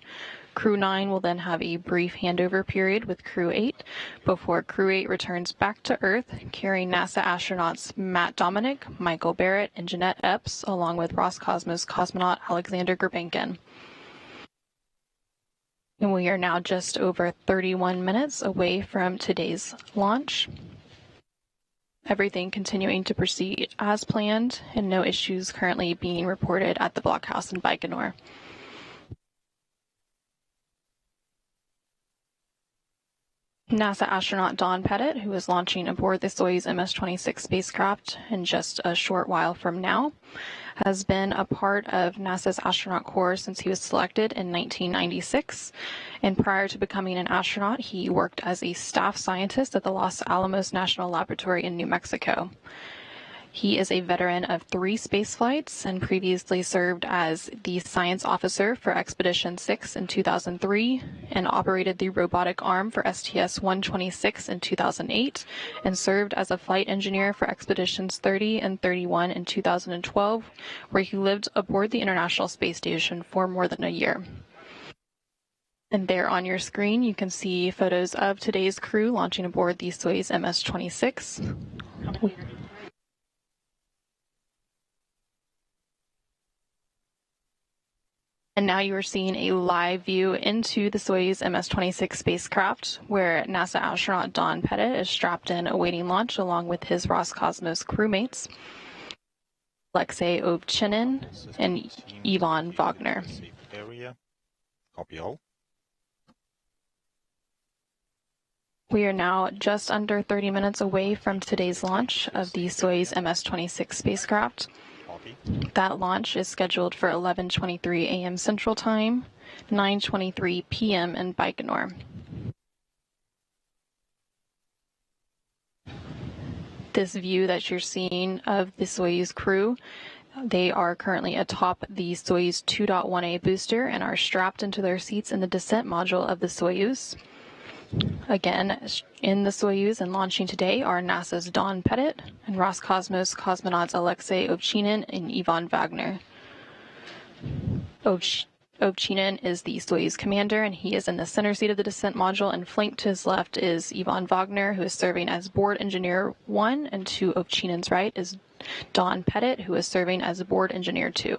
[SPEAKER 2] Crew 9 will then have a brief handover period with Crew 8 before Crew 8 returns back to Earth, carrying NASA astronauts Matt Dominic, Michael Barrett, and Jeanette Epps, along with Roscosmos cosmonaut Alexander Gurbenkin. And we are now just over 31 minutes away from today's launch. Everything continuing to proceed as planned, and no issues currently being reported at the blockhouse in Baikonur. NASA astronaut Don Pettit, who is launching aboard the Soyuz MS-26 spacecraft in just a short while from now, has been a part of NASA's astronaut corps since he was selected in 1996. And prior to becoming an astronaut, he worked as a staff scientist at the Los Alamos National Laboratory in New Mexico. He is a veteran of 3 space flights and previously served as the science officer for Expedition 6 in 2003 and operated the robotic arm for STS-126 in 2008 and served as a flight engineer for Expeditions 30 and 31 in 2012, where he lived aboard the International Space Station for more than a year. And there on your screen, you can see photos of today's crew launching aboard the Soyuz MS-26. And now you are seeing a live view into the Soyuz MS-26 spacecraft, where NASA astronaut Don Pettit is strapped in awaiting launch along with his Roscosmos crewmates, Alexey Ovchinin and Ivan Vagner.
[SPEAKER 5] Copy all.
[SPEAKER 2] We are now just under 30 minutes away from today's launch of the Soyuz MS-26 spacecraft. That launch is scheduled for 11:23 a.m. Central Time, 9:23 p.m. in Baikonur. This view that you're seeing of the Soyuz crew, they are currently atop the Soyuz 2.1A booster and are strapped into their seats in the descent module of the Soyuz. Again, in the Soyuz and launching today are NASA's Don Pettit and Roscosmos cosmonauts Alexey Ovchinin and Ivan Vagner. Ovchinin is the Soyuz commander, and he is in the center seat of the descent module, and flanked to his left is Ivan Vagner, who is serving as board engineer 1, and to Ovchinin's right is Don Pettit, who is serving as board engineer 2.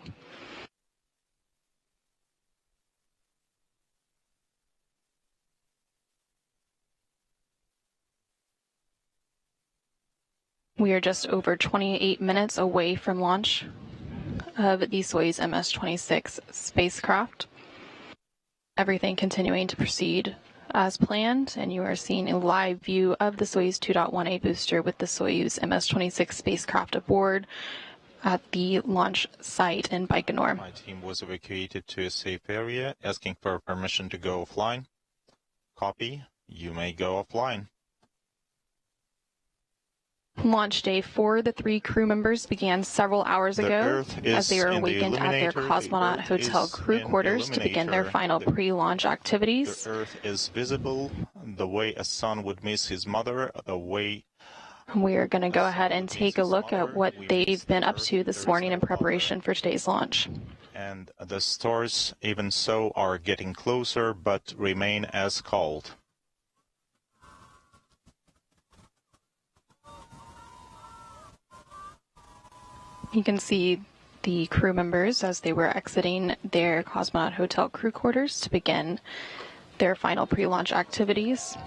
[SPEAKER 2] We are just over 28 minutes away from launch of the Soyuz MS-26 spacecraft. Everything continuing to proceed as planned, and you are seeing a live view of the Soyuz 2.1A booster with the Soyuz MS-26 spacecraft aboard at the launch site in Baikonur.
[SPEAKER 5] My team was evacuated to a safe area, asking for permission to go offline. Copy. You may go offline.
[SPEAKER 2] Launch day for the 3 crew members began several hours ago as they were awakened at their Cosmonaut Hotel crew quarters to begin their final pre-launch activities.
[SPEAKER 5] The Earth is visible, the way a son would miss his mother, the way...
[SPEAKER 2] We are going to go ahead and take a look at what they've been up to this morning in preparation for today's launch.
[SPEAKER 5] And the stars, even so, are getting closer, but remain as cold.
[SPEAKER 2] You can see the crew members as they were exiting their Cosmonaut Hotel crew quarters to begin their final pre-launch activities.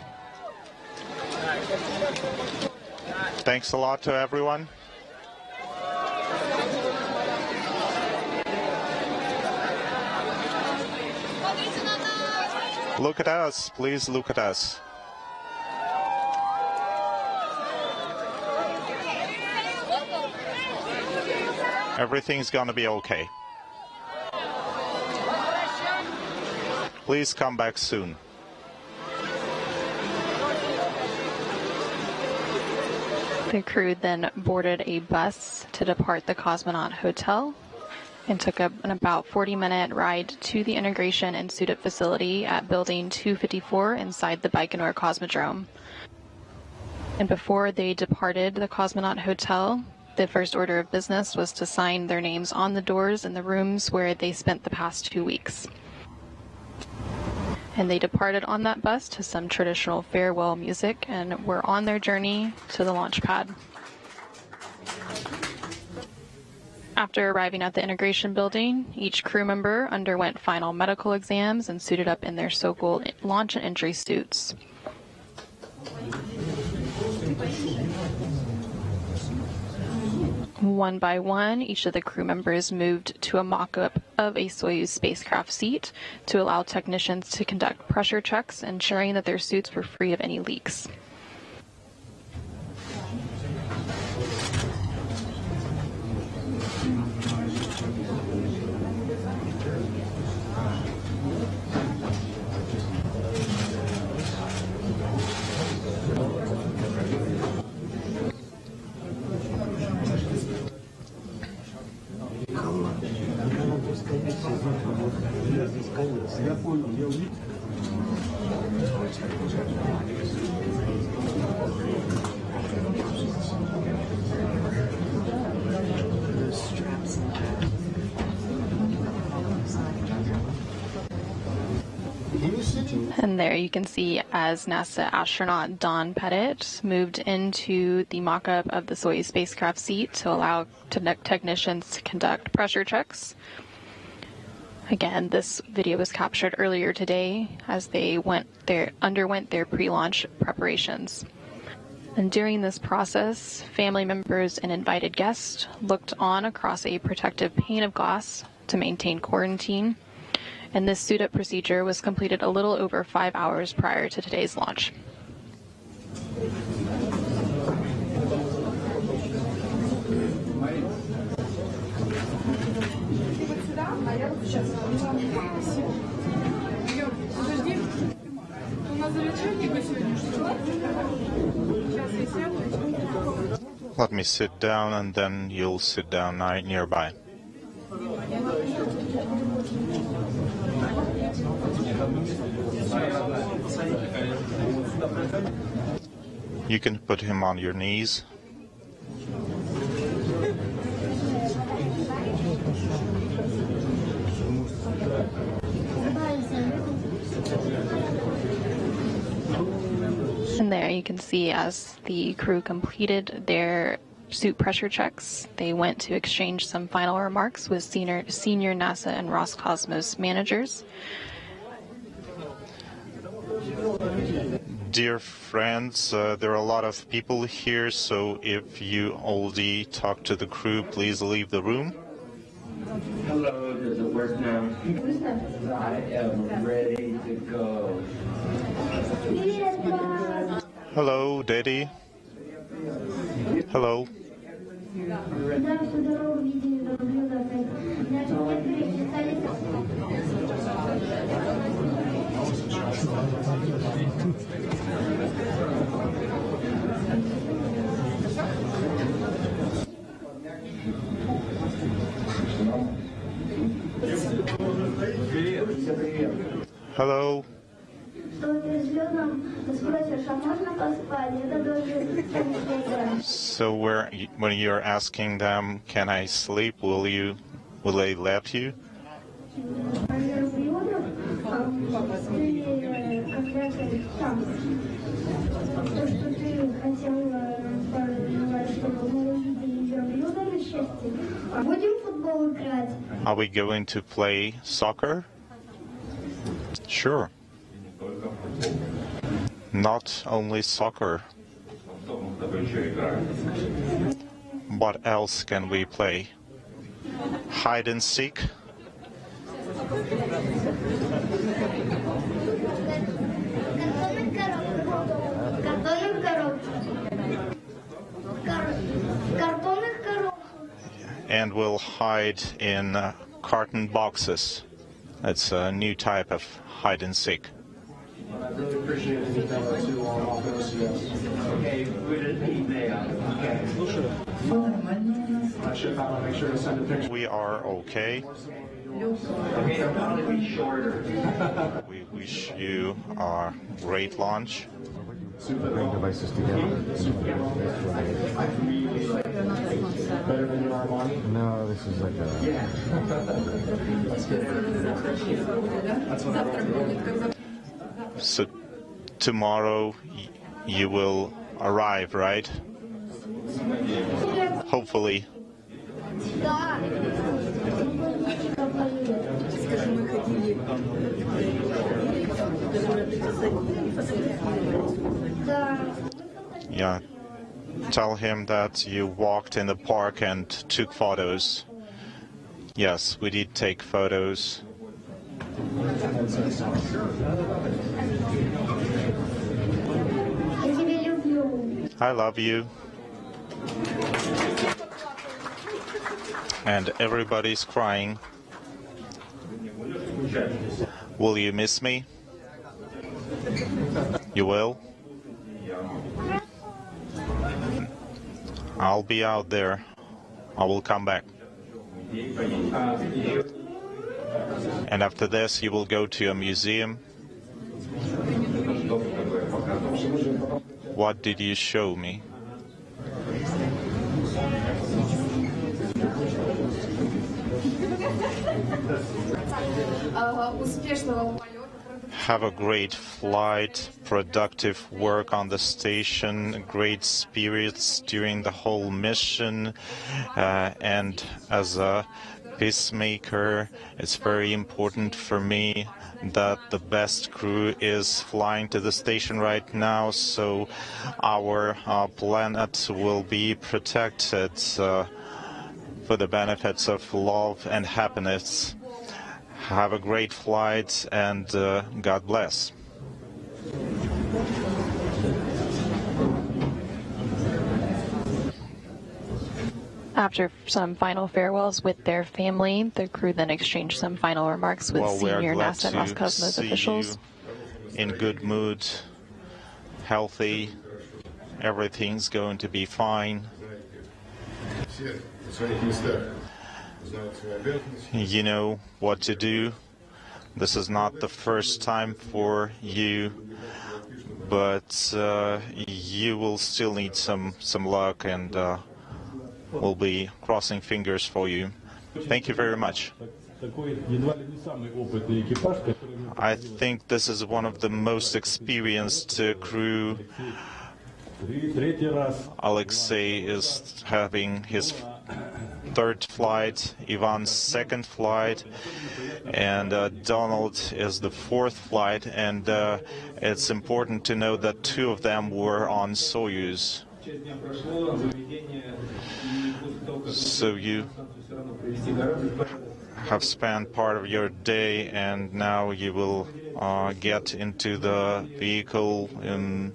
[SPEAKER 5] Thanks a lot to everyone. Look at us, please look at us. Everything's gonna be okay. Please come back soon.
[SPEAKER 2] The crew then boarded a bus to depart the Cosmonaut Hotel and took an about 40-minute ride to the integration and suit-up facility at Building 254 inside the Baikonur Cosmodrome. And before they departed the Cosmonaut Hotel, the first order of business was to sign their names on the doors in the rooms where they spent the past 2 weeks. And they departed on that bus to some traditional farewell music and were on their journey to the launch pad. After arriving at the integration building, each crew member underwent final medical exams and suited up in their so-called launch and entry suits. One by one, each of the crew members moved to a mock-up of a Soyuz spacecraft seat to allow technicians to conduct pressure checks, ensuring that their suits were free of any leaks. And there you can see as NASA astronaut Don Pettit moved into the mock-up of the Soyuz spacecraft seat to allow technicians to conduct pressure checks. Again, this video was captured earlier today as they underwent their pre-launch preparations. And during this process, family members and invited guests looked on across a protective pane of glass to maintain quarantine. And this suit-up procedure was completed a little over 5 hours prior to today's launch.
[SPEAKER 5] Let me sit down and then you'll sit down nearby. You can put him on your knees.
[SPEAKER 2] And there you can see as the crew completed their suit pressure checks, they went to exchange some final remarks with senior NASA and Roscosmos managers.
[SPEAKER 5] Dear friends, there are a lot of people here, so if you already talk to the crew, please leave the room.
[SPEAKER 3] Hello, does it work now? I am ready to go.
[SPEAKER 5] Hello, Daddy. Hello. Hello. So when you're asking them, can I sleep, will they let you? Are we going to play soccer? Sure. Not only soccer. What else can we play? Hide and seek? And we'll hide in carton boxes. That's a new type of hide and seek.
[SPEAKER 3] I really appreciate it. Okay,
[SPEAKER 5] we are okay.
[SPEAKER 3] Okay, I'll probably be shorter.
[SPEAKER 5] We wish you a great launch.
[SPEAKER 8] Bring devices together.
[SPEAKER 3] Better than your Armani?
[SPEAKER 8] No, this is like a...
[SPEAKER 5] So tomorrow you will arrive, right? Hopefully. Yeah. Tell him that you walked in the park and took photos. Yes, we did take photos. I love you. And everybody's crying. Will you miss me? You will? I'll be out there. I will come back. And after this, you will go to a museum. What did you show me? Have a great flight, productive work on the station, great spirits during the whole mission, and as a peacemaker, it's very important for me that the best crew is flying to the station right now, so our planet will be protected for the benefits of love and happiness. Have a great flight, and God bless.
[SPEAKER 2] After some final farewells with their family, the crew then exchanged some final remarks with senior NASA and Roscosmos officials.
[SPEAKER 5] In good mood, healthy, everything's going to be fine. You know what to do. This is not the first time for you, but you will still need some luck, and we'll be crossing fingers for you. Thank you very much. I think this is one of the most experienced crew. Alexey is having his third flight, Ivan's second flight, and Donald is the fourth flight, and it's important to know that two of them were on Soyuz. So have spent part of your day, and now you will get into the vehicle, and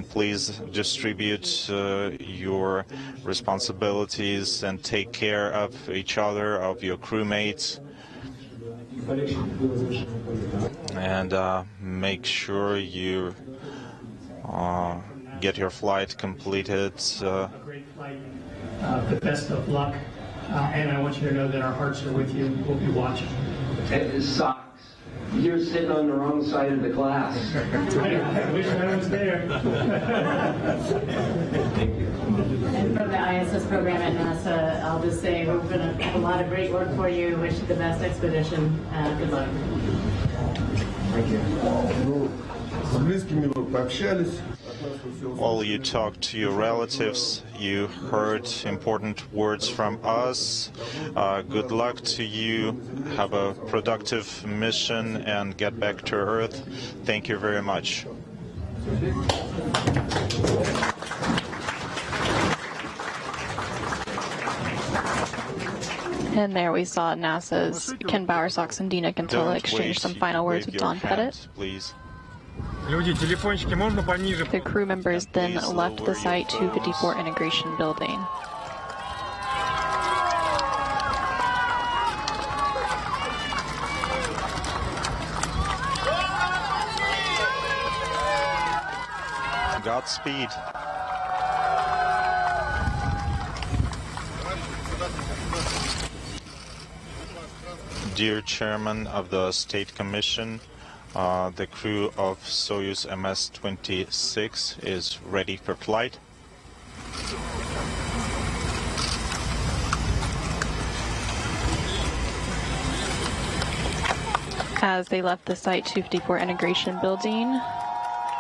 [SPEAKER 5] please distribute your responsibilities and take care of each other, of your crewmates, and make sure you get your flight completed.
[SPEAKER 9] Great flight. The best of luck. And I want you to know that our hearts are with you. We'll be watching.
[SPEAKER 10] It sucks. You're sitting on the wrong side of the class.
[SPEAKER 9] I wish I was there.
[SPEAKER 10] Thank you.
[SPEAKER 11] And from the ISS program at NASA, I'll just say we're going to have a lot of great work for you. Wish you the best expedition. Good luck.
[SPEAKER 8] Thank you. С близкими вы пообщались.
[SPEAKER 5] While you talked to your relatives, you heard important words from us. Good luck to you. Have a productive mission and get back to Earth. Thank you very much.
[SPEAKER 2] And there we saw NASA's Ken Bowersox and Dina Gantilla exchange some final words with Don Pettit.
[SPEAKER 5] Please.
[SPEAKER 2] The crew members then left the Site 254 integration building.
[SPEAKER 5] Godspeed. Dear Chairman of the State Commission, the crew of Soyuz MS-26 is ready for flight.
[SPEAKER 2] As they left the Site 254 integration building,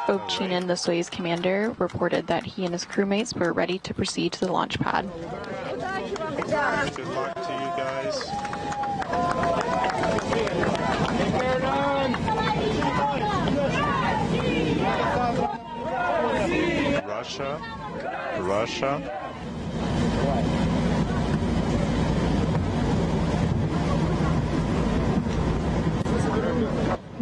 [SPEAKER 2] Ovchinin, the Soyuz commander, reported that he and his crewmates were ready to proceed to the launch pad.
[SPEAKER 5] Good luck to you guys. Russia.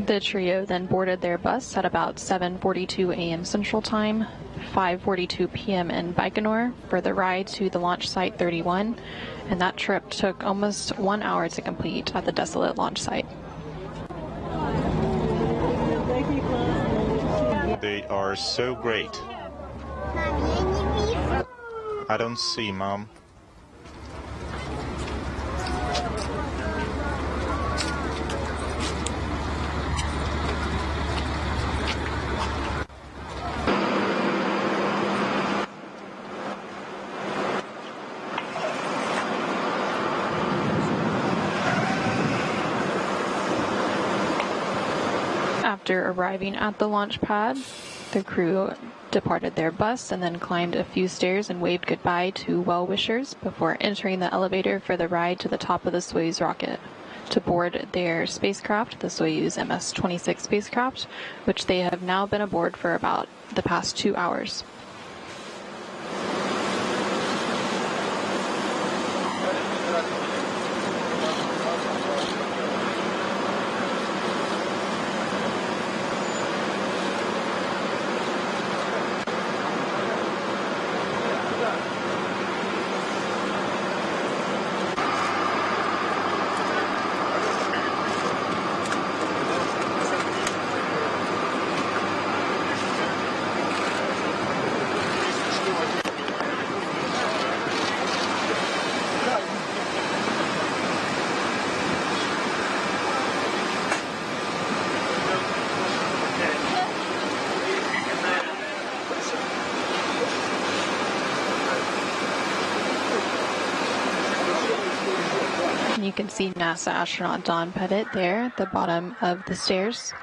[SPEAKER 2] The trio then boarded their bus at about 7:42 a.m. Central Time, 5:42 p.m. in Baikonur for the ride to the launch site 31, and that trip took almost 1 hour to complete at the desolate launch site.
[SPEAKER 5] They are so great. I don't see, Mom.
[SPEAKER 2] After arriving at the launch pad, the crew departed their bus and then climbed a few stairs and waved goodbye to well-wishers before entering the elevator for the ride to the top of the Soyuz rocket to board their spacecraft, the Soyuz MS-26 spacecraft, which they have now been aboard for about the past 2 hours. You can see NASA astronaut Don Pettit there at the bottom of the stairs.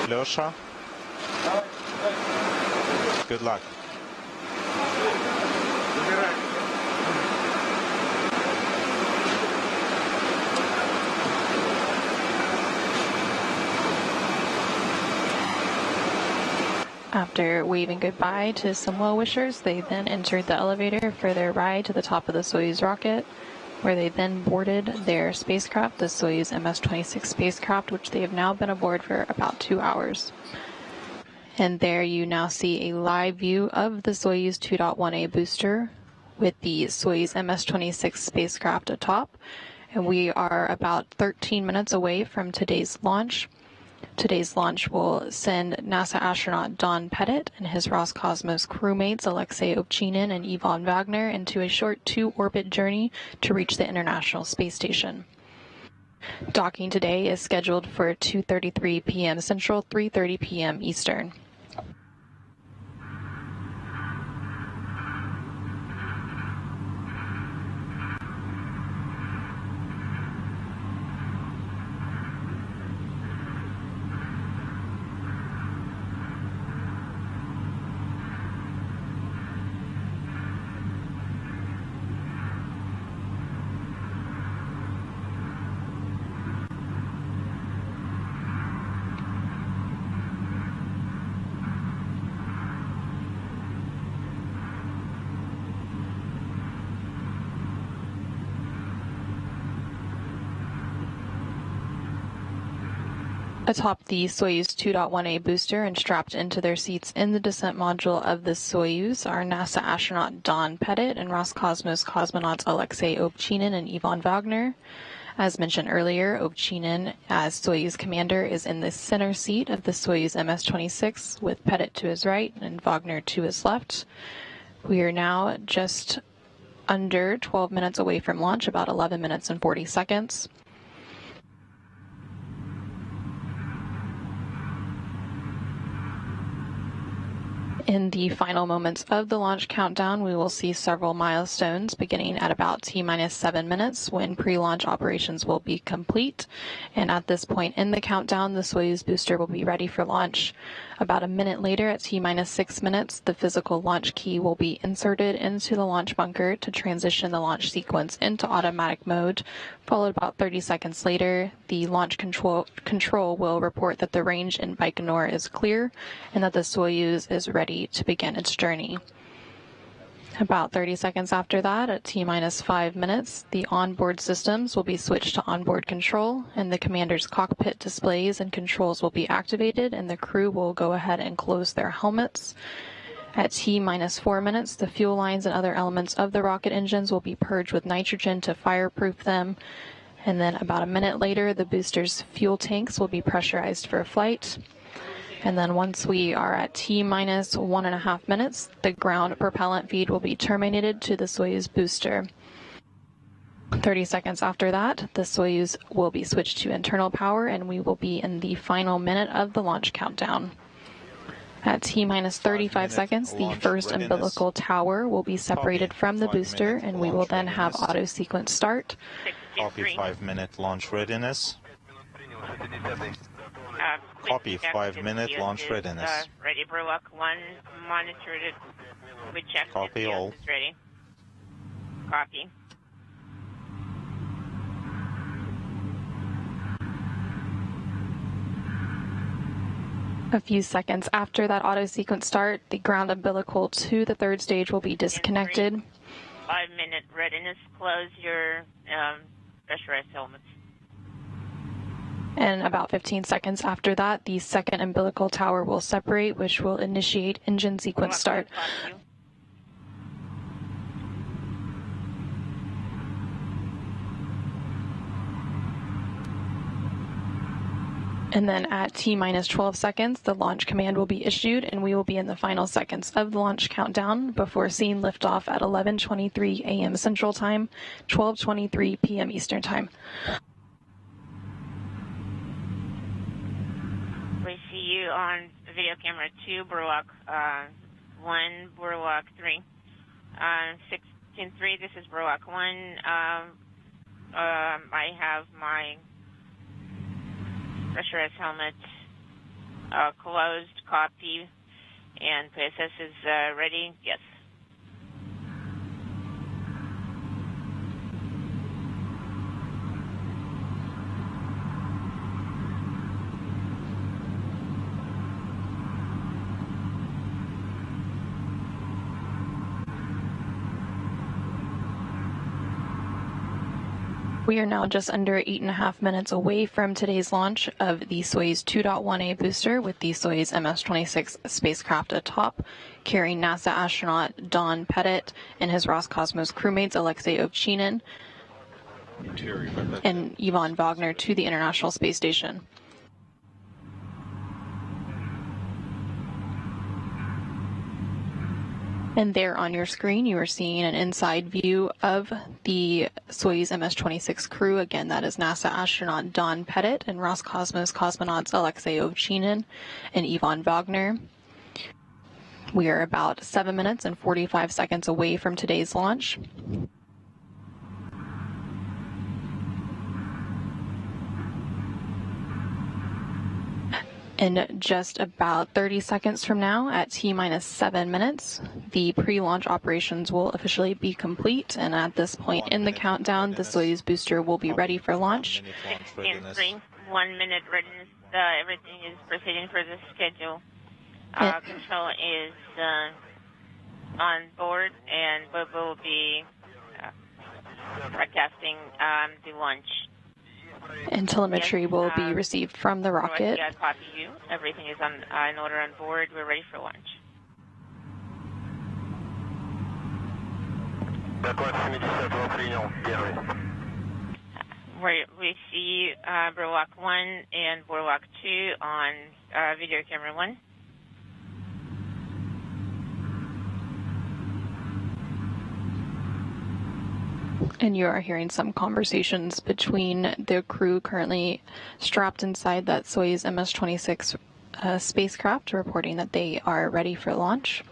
[SPEAKER 5] Lyosha? Good luck.
[SPEAKER 2] After waving goodbye to some well-wishers, they then entered the elevator for their ride to the top of the Soyuz rocket, where they then boarded their spacecraft, the Soyuz MS-26 spacecraft, which they have now been aboard for about 2 hours. And there you now see a live view of the Soyuz 2.1A booster with the Soyuz MS-26 spacecraft atop. And we are about 13 minutes away from today's launch. Today's launch will send NASA astronaut Don Pettit and his Roscosmos crewmates Alexey, Ovchinin, and Ivan Vagner into a short 2-orbit journey to reach the International Space Station. Docking today is scheduled for 2:33 p.m. Central, 3:30 p.m. Eastern. Atop the Soyuz 2.1A booster and strapped into their seats in the descent module of the Soyuz are NASA astronaut Don Pettit and Roscosmos cosmonauts Alexey, Ovchinin, and Ivan Vagner. As mentioned earlier, Ovchinin, as Soyuz commander, is in the center seat of the Soyuz MS-26, with Pettit to his right and Vagner to his left. We are now just under 12 minutes away from launch, about 11 minutes and 40 seconds. In the final moments of the launch countdown, we will see several milestones beginning at about T-minus 7 minutes when pre-launch operations will be complete. And at this point in the countdown, the Soyuz booster will be ready for launch. About a minute later, at T-minus 6 minutes, the physical launch key will be inserted into the launch bunker to transition the launch sequence into automatic mode. Followed about 30 seconds later, the launch control will report that the range in Baikonur is clear and that the Soyuz is ready to begin its journey. About 30 seconds after that, at T-minus 5 minutes, the onboard systems will be switched to onboard control, and the commander's cockpit displays and controls will be activated, and the crew will go ahead and close their helmets. At T-minus 4 minutes, the fuel lines and other elements of the rocket engines will be purged with nitrogen to fireproof them. And then about a minute later, the booster's fuel tanks will be pressurized for flight. And then once we are at T-minus 1.5 minutes, the ground propellant feed will be terminated to the Soyuz booster. 30 seconds after that, the Soyuz will be switched to internal power, and we will be in the final minute of the launch countdown. At T-minus 35 seconds, the first umbilical tower will be separated from the booster, and we will then have auto-sequence start.
[SPEAKER 5] Copy 5-minute launch readiness. Copy 5-minute launch readiness.
[SPEAKER 1] Ready, Burlock 1, monitored it. We checked
[SPEAKER 5] Copy
[SPEAKER 1] it.
[SPEAKER 5] all.
[SPEAKER 1] It's ready. Copy.
[SPEAKER 2] A few seconds after that auto-sequence start, the ground umbilical to the third stage will be disconnected.
[SPEAKER 1] 5-minute readiness. Close your pressurized helmets.
[SPEAKER 2] And about 15 seconds after that, the second umbilical tower will separate, which will initiate engine sequence start. And then at T-minus 12 seconds, the launch command will be issued, and we will be in the final seconds of the launch countdown before seeing liftoff at 11:23 a.m. Central Time, 12:23 p.m. Eastern Time.
[SPEAKER 1] We see you on video camera 2, Burlock 1, Burlock 3. 16-3, this is Burlock 1. I have my pressurized helmet closed, copy, and PSS is ready. Yes.
[SPEAKER 2] We are now just under 8.5 minutes away from today's launch of the Soyuz 2.1A booster with the Soyuz MS-26 spacecraft atop, carrying NASA astronaut Don Pettit and his Roscosmos crewmates Alexey Ovchinin and Ivan Vagner to the International Space Station. And there on your screen, you are seeing an inside view of the Soyuz MS-26 crew. Again, that is NASA astronaut Don Pettit and Roscosmos cosmonauts Alexey Ovchinin and Ivan Vagner. We are about 7 minutes and 45 seconds away from today's launch. In just about 30 seconds from now, at T-minus 7 minutes, the pre-launch operations will officially be complete, and at this point in the countdown, the Soyuz booster will be ready for launch.
[SPEAKER 1] 16-3, 1 minute readiness. Everything is proceeding for the schedule. Control is on board, and we will be broadcasting the launch.
[SPEAKER 2] And telemetry will be received from the rocket.
[SPEAKER 1] I copy you. Everything is in order on board. We're ready for launch. We see Burlock 1 and Burlock 2 on video camera 1.
[SPEAKER 2] And you are hearing some conversations between the crew currently strapped inside that Soyuz MS-26 spacecraft, reporting that they are ready for launch.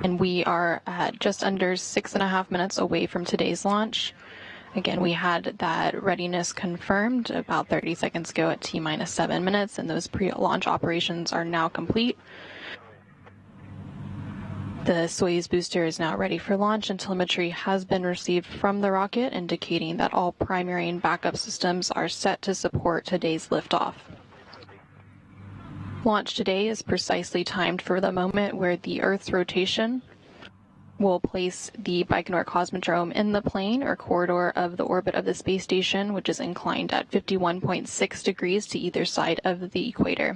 [SPEAKER 2] And we are at just under 6.5 minutes away from today's launch. Again, we had that readiness confirmed about 30 seconds ago at T-minus 7 minutes, and those pre-launch operations are now complete. The Soyuz booster is now ready for launch, and telemetry has been received from the rocket, indicating that all primary and backup systems are set to support today's liftoff. Launch today is precisely timed for the moment where the Earth's rotation will place the Baikonur Cosmodrome in the plane or corridor of the orbit of the space station, which is inclined at 51.6 degrees to either side of the equator.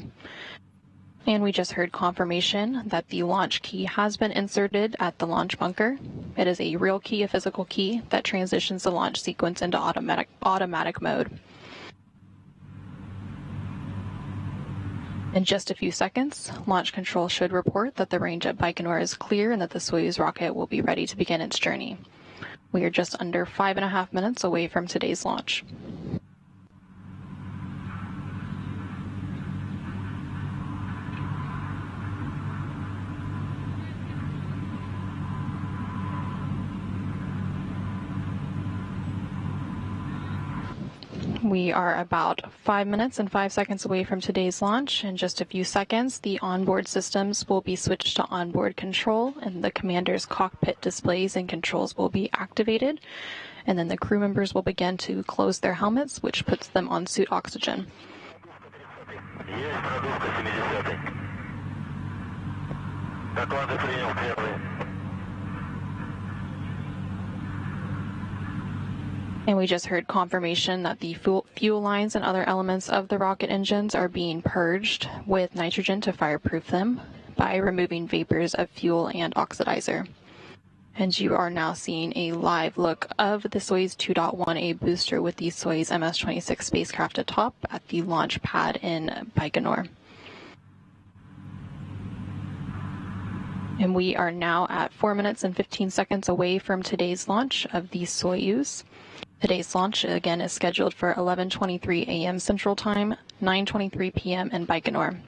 [SPEAKER 2] And we just heard confirmation that the launch key has been inserted at the launch bunker. It is a real key, a physical key, that transitions the launch sequence into automatic mode. In just a few seconds, launch control should report that the range at Baikonur is clear and that the Soyuz rocket will be ready to begin its journey. We are just under 5.5 minutes away from today's launch. We are about 5 minutes and 5 seconds away from today's launch. In just a few seconds, the onboard systems will be switched to onboard control, and the commander's cockpit displays and controls will be activated. And then the crew members will begin to close their helmets, which puts them on suit oxygen. And we just heard confirmation that the fuel lines and other elements of the rocket engines are being purged with nitrogen to fireproof them by removing vapors of fuel and oxidizer. And you are now seeing a live look of the Soyuz 2.1A booster with the Soyuz MS-26 spacecraft atop at the launch pad in Baikonur. And we are now at 4 minutes and 15 seconds away from today's launch of the Soyuz. Today's launch, again, is scheduled for 11:23 a.m. Central Time, 9:23 p.m. in Baikonur.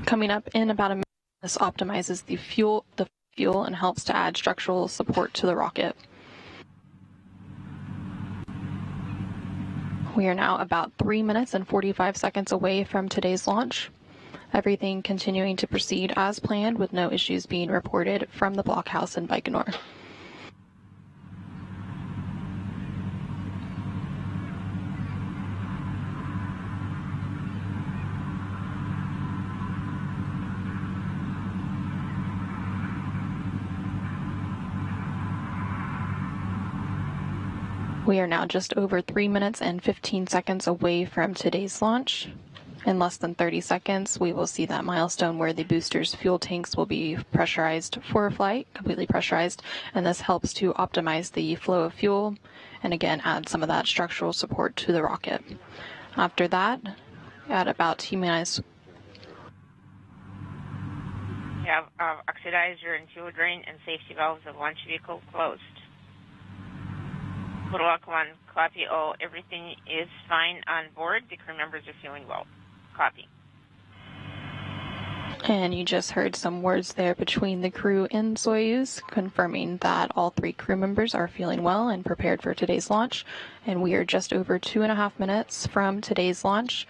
[SPEAKER 2] Coming up in about a minute, this optimizes the fuel and helps to add structural support to the rocket. We are now about 3 minutes and 45 seconds away from today's launch. Everything continuing to proceed as planned with no issues being reported from the blockhouse in Baikonur. We are now just over 3 minutes and 15 seconds away from today's launch. In less than 30 seconds, we will see that milestone where the booster's fuel tanks will be pressurized for flight, completely pressurized, and this helps to optimize the flow of fuel and again add some of that structural support to the rocket. After that, at about T-minus...
[SPEAKER 1] You have oxidizer and fuel drain and safety valves of launch vehicle closed. Total Lock 1, copy. Oh, everything is fine on board. The crew members are feeling well. Copy.
[SPEAKER 2] And you just heard some words there between the crew in Soyuz, confirming that all 3 crew members are feeling well and prepared for today's launch. And we are just over 2.5 minutes from today's launch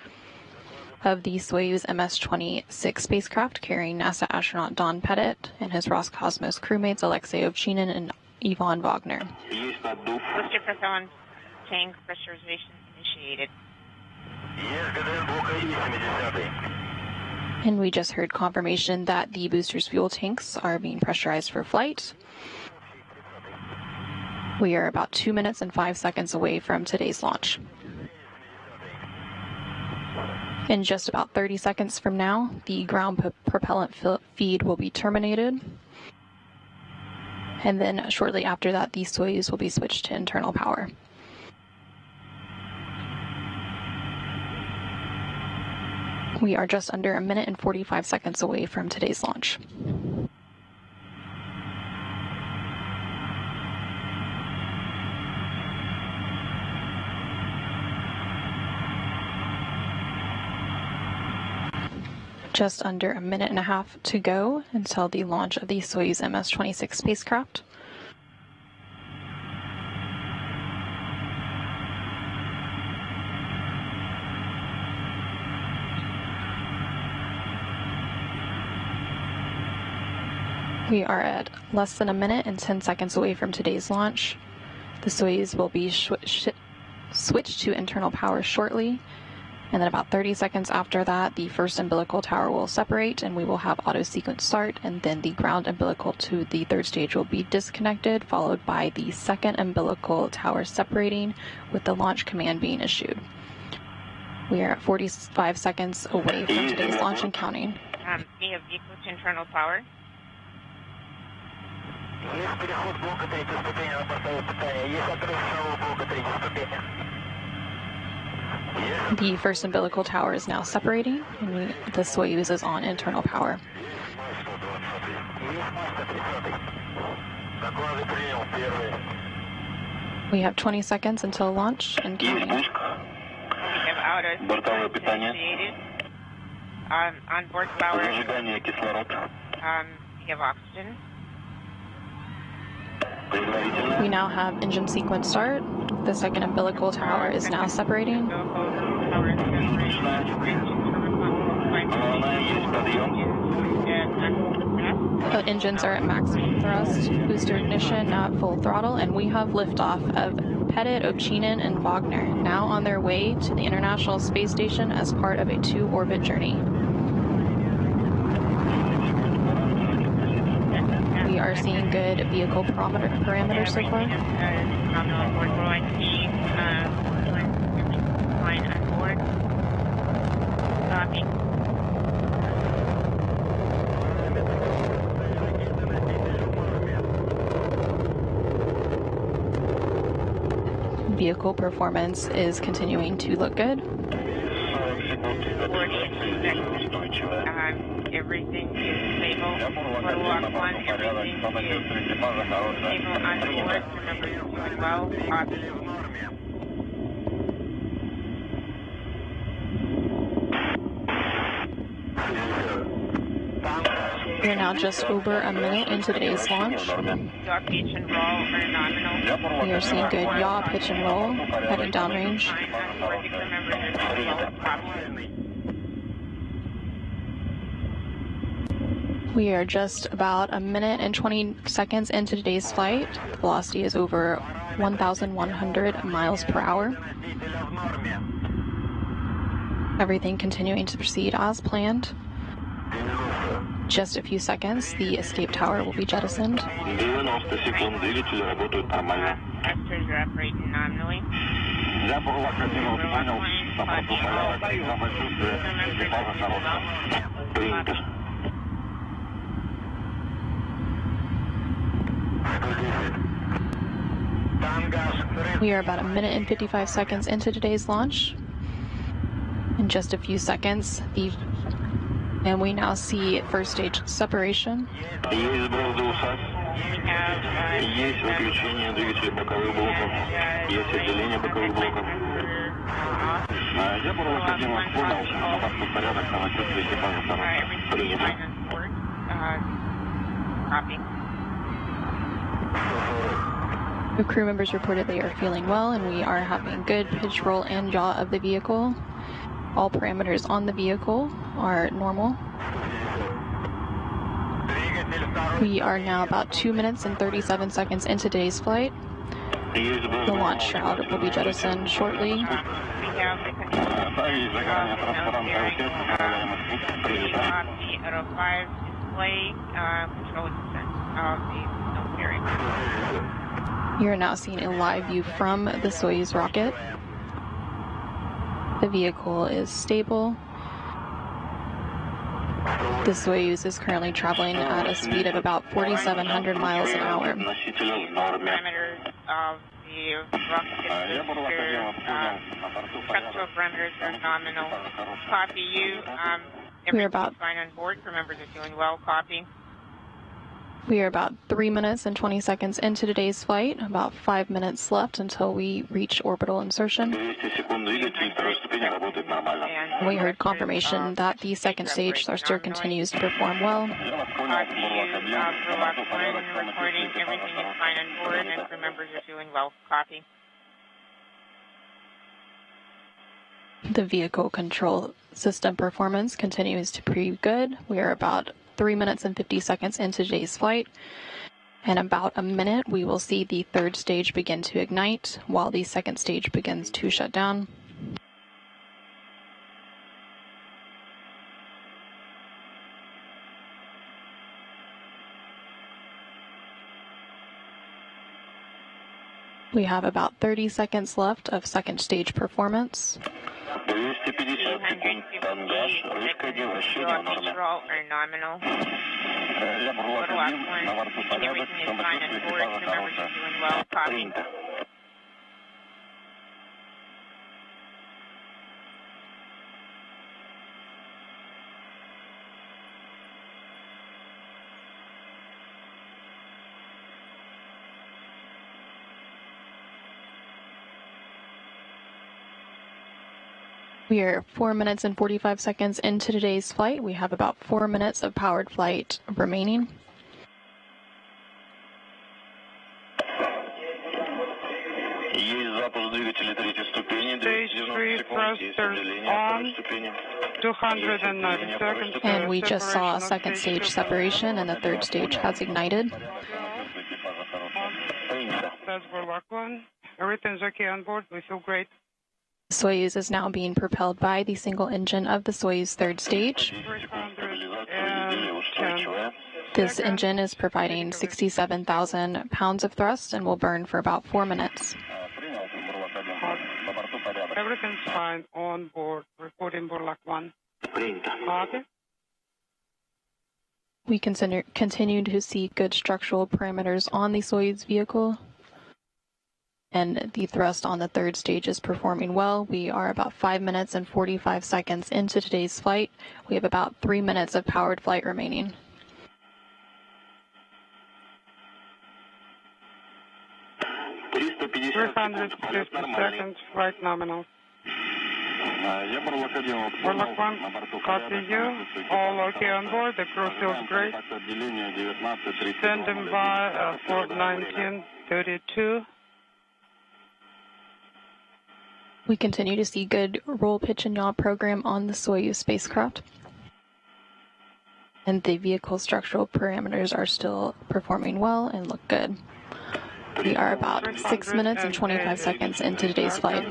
[SPEAKER 2] of the Soyuz MS-26 spacecraft carrying NASA astronaut Don Pettit and his Roscosmos crewmates Alexey, Ovchinin, and Ivan Vagner.
[SPEAKER 1] Booster propellant tank pressurization initiated.
[SPEAKER 2] And we just heard confirmation that the booster's fuel tanks are being pressurized for flight. We are about 2 minutes and 5 seconds away from today's launch. In just about 30 seconds from now, the ground propellant feed will be terminated. And then shortly after that, the Soyuz will be switched to internal power. We are just under 1 minute and 45 seconds away from today's launch. Just under 1.5 minutes to go until the launch of the Soyuz MS-26 spacecraft. We are at less than 1 minute and 10 seconds away from today's launch. The Soyuz will be switched to internal power shortly. And then about 30 seconds after that, the first umbilical tower will separate and we will have auto sequence start, and then the ground umbilical to the 3rd stage will be disconnected, followed by the second umbilical tower separating with the launch command being issued. We are at 45 seconds away from today's launch and counting.
[SPEAKER 1] We have vehicle to internal power.
[SPEAKER 2] The first umbilical tower is now separating, and the Soyuz is on internal power. We have 20 seconds until launch and counting.
[SPEAKER 1] We have outer initiated. On board power. We have oxygen.
[SPEAKER 2] We now have engine sequence start. The second umbilical tower is now separating. The engines are at maximum thrust, booster ignition now at full throttle, and we have liftoff of Pettit, Ovchinin, and Vagner, now on their way to the International Space Station as part of a 2-orbit journey. We are seeing good vehicle parameters so far. Vehicle performance is continuing to look good.
[SPEAKER 1] Everything is stable. Total Lock 1, everything is stable on board. Remember, you're doing well. Copy.
[SPEAKER 2] We are now just over 1 minute into today's launch.
[SPEAKER 1] Yaw, pitch, and roll are nominal.
[SPEAKER 2] We are seeing good yaw, pitch, and roll, heading downrange. We are just about 1 minute and 20 seconds into today's flight. The velocity is over 1,100 miles per hour. Everything continuing to proceed as planned. Just a few seconds, the escape tower will be jettisoned.
[SPEAKER 1] Thrusters are operating nominally.
[SPEAKER 2] We are about a minute and 55 seconds into today's launch. In just a few seconds, and we now see first stage separation. The crew members reported they are feeling well, and we are having good pitch, roll, and yaw of the vehicle. All parameters on the vehicle are normal. We are now about 2 minutes and 37 seconds into today's flight. The launch shroud will be jettisoned shortly. You are now seeing a live view from the Soyuz rocket. The vehicle is stable. The Soyuz is currently traveling at a speed of about 4,700 miles an hour.
[SPEAKER 1] Parameters of the rocket structural parameters are nominal. Copy you. Everything's fine on board. Crew members are doing well. Copy.
[SPEAKER 2] We are about 3 minutes and 20 seconds into today's flight, about 5 minutes left until we reach orbital insertion. We heard confirmation that the second stage thruster continues to perform well.
[SPEAKER 1] Recording, everything is fine on board, and crew members are doing well. Copy.
[SPEAKER 2] The vehicle control system performance continues to be good. We are about 3 minutes and 50 seconds into today's flight. In about a minute, we will see the third stage begin to ignite, while the second stage begins to shut down. We have about 30 seconds left of second stage performance.
[SPEAKER 1] Are nominal. Everything is fine on board. Crew members are doing well. Copy.
[SPEAKER 2] We are 4 minutes and 45 seconds into today's flight. We have about 4 minutes of powered flight remaining.
[SPEAKER 6] Stage 3 thrusters on, 290 seconds.
[SPEAKER 2] And we just saw a second stage separation, and the third stage has ignited.
[SPEAKER 6] That's Burlock 1. Everything's okay on board. We feel great.
[SPEAKER 2] Soyuz is now being propelled by the single engine of the Soyuz third stage. This engine is providing 67,000 pounds of thrust and will burn for about 4 minutes.
[SPEAKER 6] Everything's fine on board. Reporting Burlock 1. Copy.
[SPEAKER 2] We continue to see good structural parameters on the Soyuz vehicle, and the thrust on the third stage is performing well. We are about 5 minutes and 45 seconds into today's flight. We have about 3 minutes of powered flight remaining.
[SPEAKER 6] seconds, flight nominal. Burlock 1, copy you. All okay on board. The crew feels great. Standing by for 1932.
[SPEAKER 2] We continue to see good roll, pitch, and yaw program on the Soyuz spacecraft. And the vehicle structural parameters are still performing well and look good. We are about 6 minutes and 25 seconds into today's flight.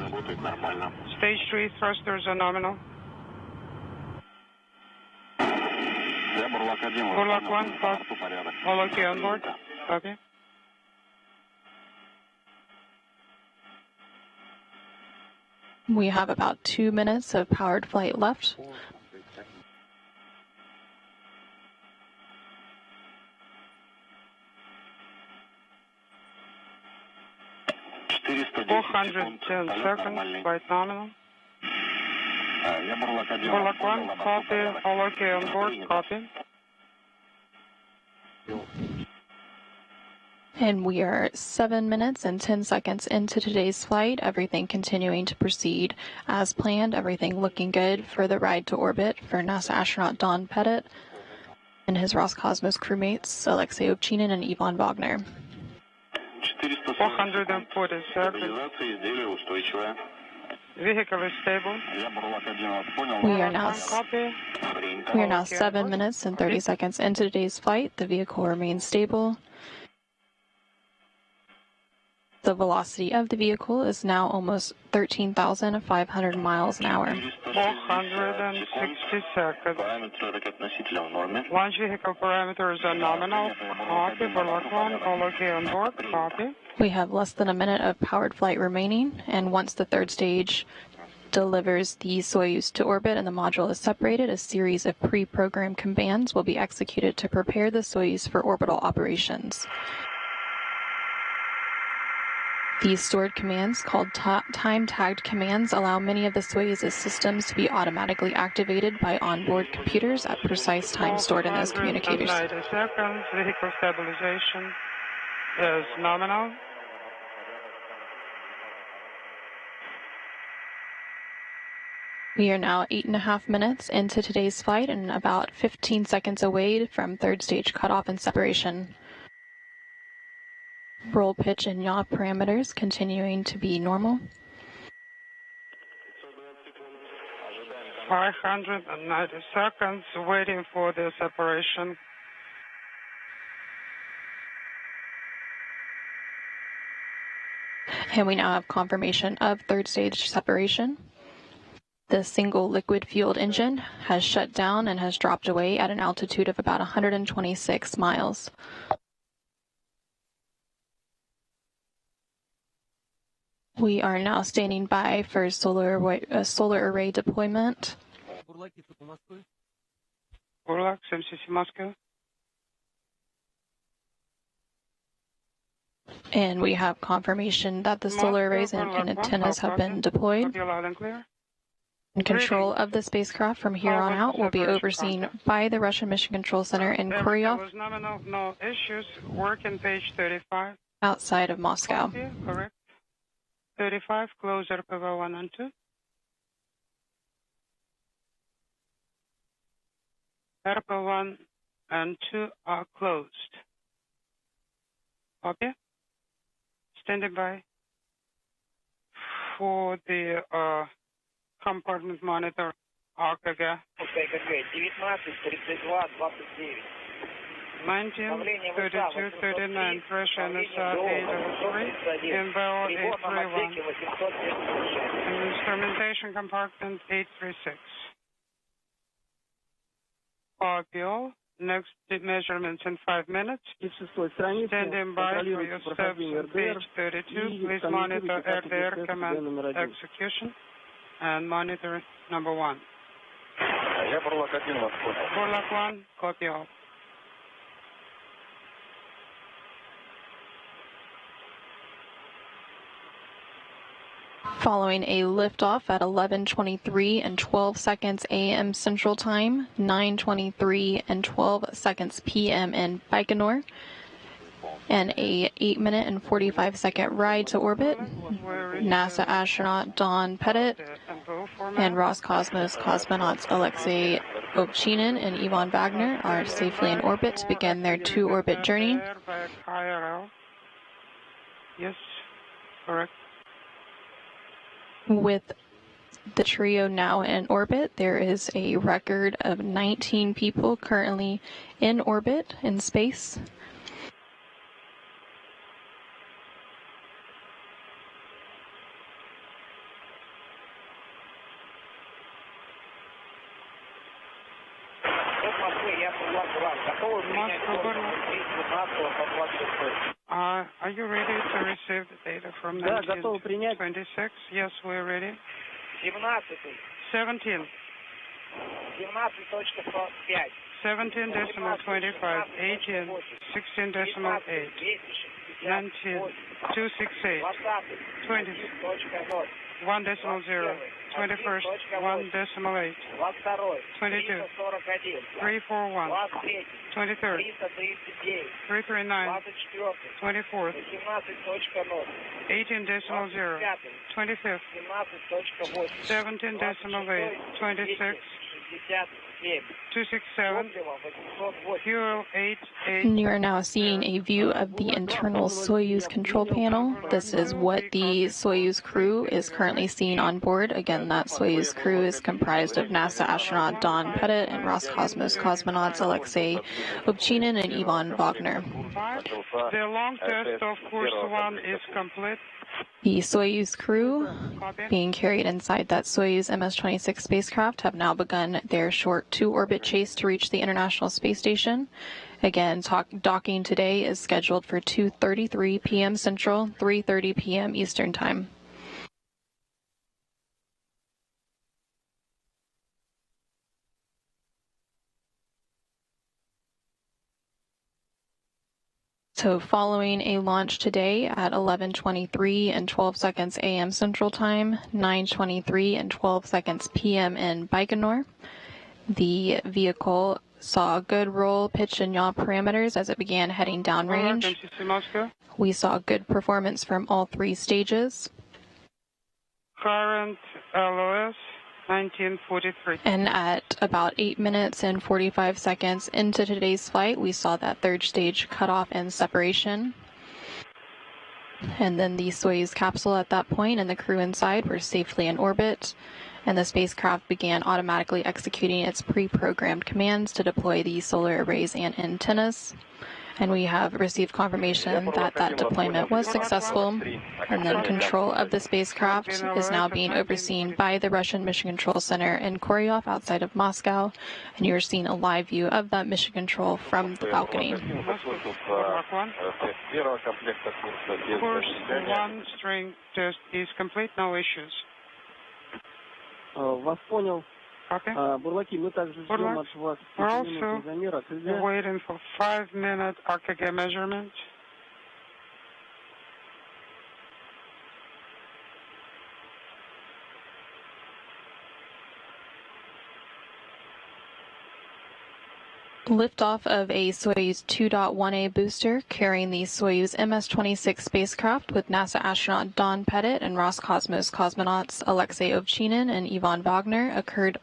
[SPEAKER 6] Stage 3 thrusters are nominal. Burlock 1, all okay on board. Copy.
[SPEAKER 2] We have about 2 minutes of powered flight left.
[SPEAKER 6] $410 seconds, flight nominal. Burlock 1, copy. All okay on board, copy.
[SPEAKER 2] And we are 7 minutes and 10 seconds into today's flight. Everything continuing to proceed as planned. Everything looking good for the ride to orbit for NASA astronaut Don Pettit and his Roscosmos crewmates Alexey Ovchinin and Ivan Vagner.
[SPEAKER 6] 440 seconds. Vehicle is stable.
[SPEAKER 2] We are now 7 minutes and 30 seconds into today's flight. The vehicle remains stable. The velocity of the vehicle is now almost 13,500 miles an hour.
[SPEAKER 6] 460 seconds. Launch vehicle parameters are nominal. Copy. Burlock 1, all okay on board. Copy.
[SPEAKER 2] We have less than a minute of powered flight remaining, and once the third stage delivers the Soyuz to orbit and the module is separated, a series of pre-programmed commands will be executed to prepare the Soyuz for orbital operations. These stored commands, called time-tagged commands, allow many of the Soyuz's systems to be automatically activated by onboard computers at precise times stored in those communicators.
[SPEAKER 6] 90 seconds. Vehicle stabilization is nominal.
[SPEAKER 2] We are now 8.5 minutes into today's flight and about 15 seconds away from third stage cutoff and separation. Roll, pitch, and yaw parameters continuing to be normal.
[SPEAKER 6] 590 seconds waiting for the separation.
[SPEAKER 2] And we now have confirmation of third stage separation. The single liquid-fueled engine has shut down and has dropped away at an altitude of about 126 miles. We are now standing by for solar array deployment.
[SPEAKER 6] Burlock, MCC Moscow.
[SPEAKER 2] And we have confirmation that the solar arrays and antennas have been deployed. And control of the spacecraft from here on out will be overseen by the Russian Mission Control Center in Kuryov,
[SPEAKER 6] no issues. Working page 35.
[SPEAKER 2] Outside of Moscow.
[SPEAKER 6] Correct. 35, close RPV 1 and 2. RPV 1 and 2 are closed. Copy. Standing by for the compartment monitor ARCAGA. 19, 32, 39, pressure NSR 803, INVO 831, and instrumentation compartment 836. Copy all. Next measurements in 5 minutes. Standing by for your steps on page 32. Please monitor air-to-air command execution and monitor number 1. Burlock 1, copy all.
[SPEAKER 2] Following a liftoff at 11:23 and 12 seconds a.m. Central Time, 9:23 and 12 seconds p.m. in Baikonur, and a 8-minute and 45-second ride to orbit, NASA astronaut Don Pettit and Roscosmos cosmonauts Alexey Ovchinin and Ivan Vagner are safely in orbit to begin their to-orbit journey.
[SPEAKER 6] Yes, correct.
[SPEAKER 2] With the trio now in orbit, there is a record of 19 people currently in orbit in space.
[SPEAKER 6] Are you ready to receive the data from 1926? Yes, we're ready. 17. 17.25, 18, 16.8, 19, 268, 20, 1.0, 21st, 1.8, 22, 341, 23rd, 339, 24th, 18.0, 25th, 17.8, 26, 267, fuel 88.
[SPEAKER 2] You are now seeing a view of the internal Soyuz control panel. This is what the Soyuz crew is currently seeing on board. Again, that Soyuz crew is comprised of NASA astronaut Don Pettit and Roscosmos cosmonauts Alexey, Ovchinin, and Ivan Vagner.
[SPEAKER 6] The long test of course 1 is complete.
[SPEAKER 2] The Soyuz crew, being carried inside that Soyuz MS-26 spacecraft, have now begun their short 2-orbit chase to reach the International Space Station. Again, docking today is scheduled for 2:33 p.m. Central, 3:30 p.m. Eastern Time. So following a launch today at 11:23 and 12 seconds a.m. Central Time, 9:23 and 12 seconds p.m. in Baikonur, the vehicle saw good roll, pitch, and yaw parameters as it began heading downrange. We saw good performance from all 3 stages.
[SPEAKER 6] Current LOS 1943.
[SPEAKER 2] And at about 8 minutes and 45 seconds into today's flight, we saw that 3rd stage cutoff and separation. And then the Soyuz capsule at that point and the crew inside were safely in orbit, and the spacecraft began automatically executing its pre-programmed commands to deploy the solar arrays and antennas. And we have received confirmation that that deployment was successful, and then control of the spacecraft is now being overseen by the Russian Mission Control Center in Koryov outside of Moscow, and you're seeing a live view of that mission control from the balcony.
[SPEAKER 6] Course 1 string test is complete, no issues. Okay. We're also waiting for 5-minute AKG measurement.
[SPEAKER 2] Liftoff of a Soyuz 2.1A booster carrying the Soyuz MS-26 spacecraft with NASA astronaut Don Pettit and Roscosmos cosmonauts Alexey Ovchinin and Ivan Vagner occurred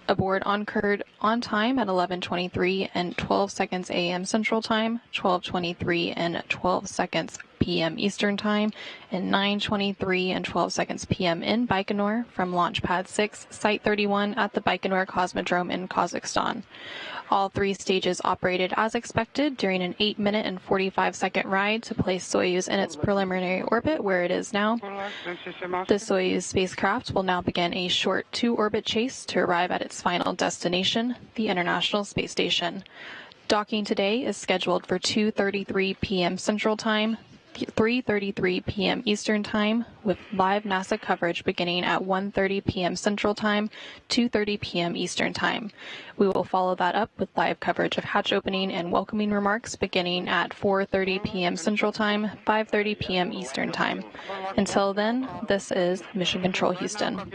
[SPEAKER 2] aboard on time at 11:23 and 12 seconds a.m. Central Time, 12:23 and 12 seconds p.m. Eastern Time, and 9:23 and 12 seconds p.m. in Baikonur from Launch Pad 6, Site 31 at the Baikonur Cosmodrome in Kazakhstan. All 3 stages operated as expected during an 8-minute and 45-second ride to place Soyuz in its preliminary orbit where it is now. The Soyuz spacecraft will now begin a short 2-orbit chase to arrive at its final destination, the International Space Station. Docking today is scheduled for 2:33 p.m. Central Time, 3:33 p.m. Eastern Time, with live NASA coverage beginning at 1:30 p.m. Central Time, 2:30 p.m. Eastern Time. We will follow that up with live coverage of hatch opening and welcoming remarks beginning at 4:30 p.m. Central Time, 5:30 p.m. Eastern Time. Until then, this is Mission Control Houston.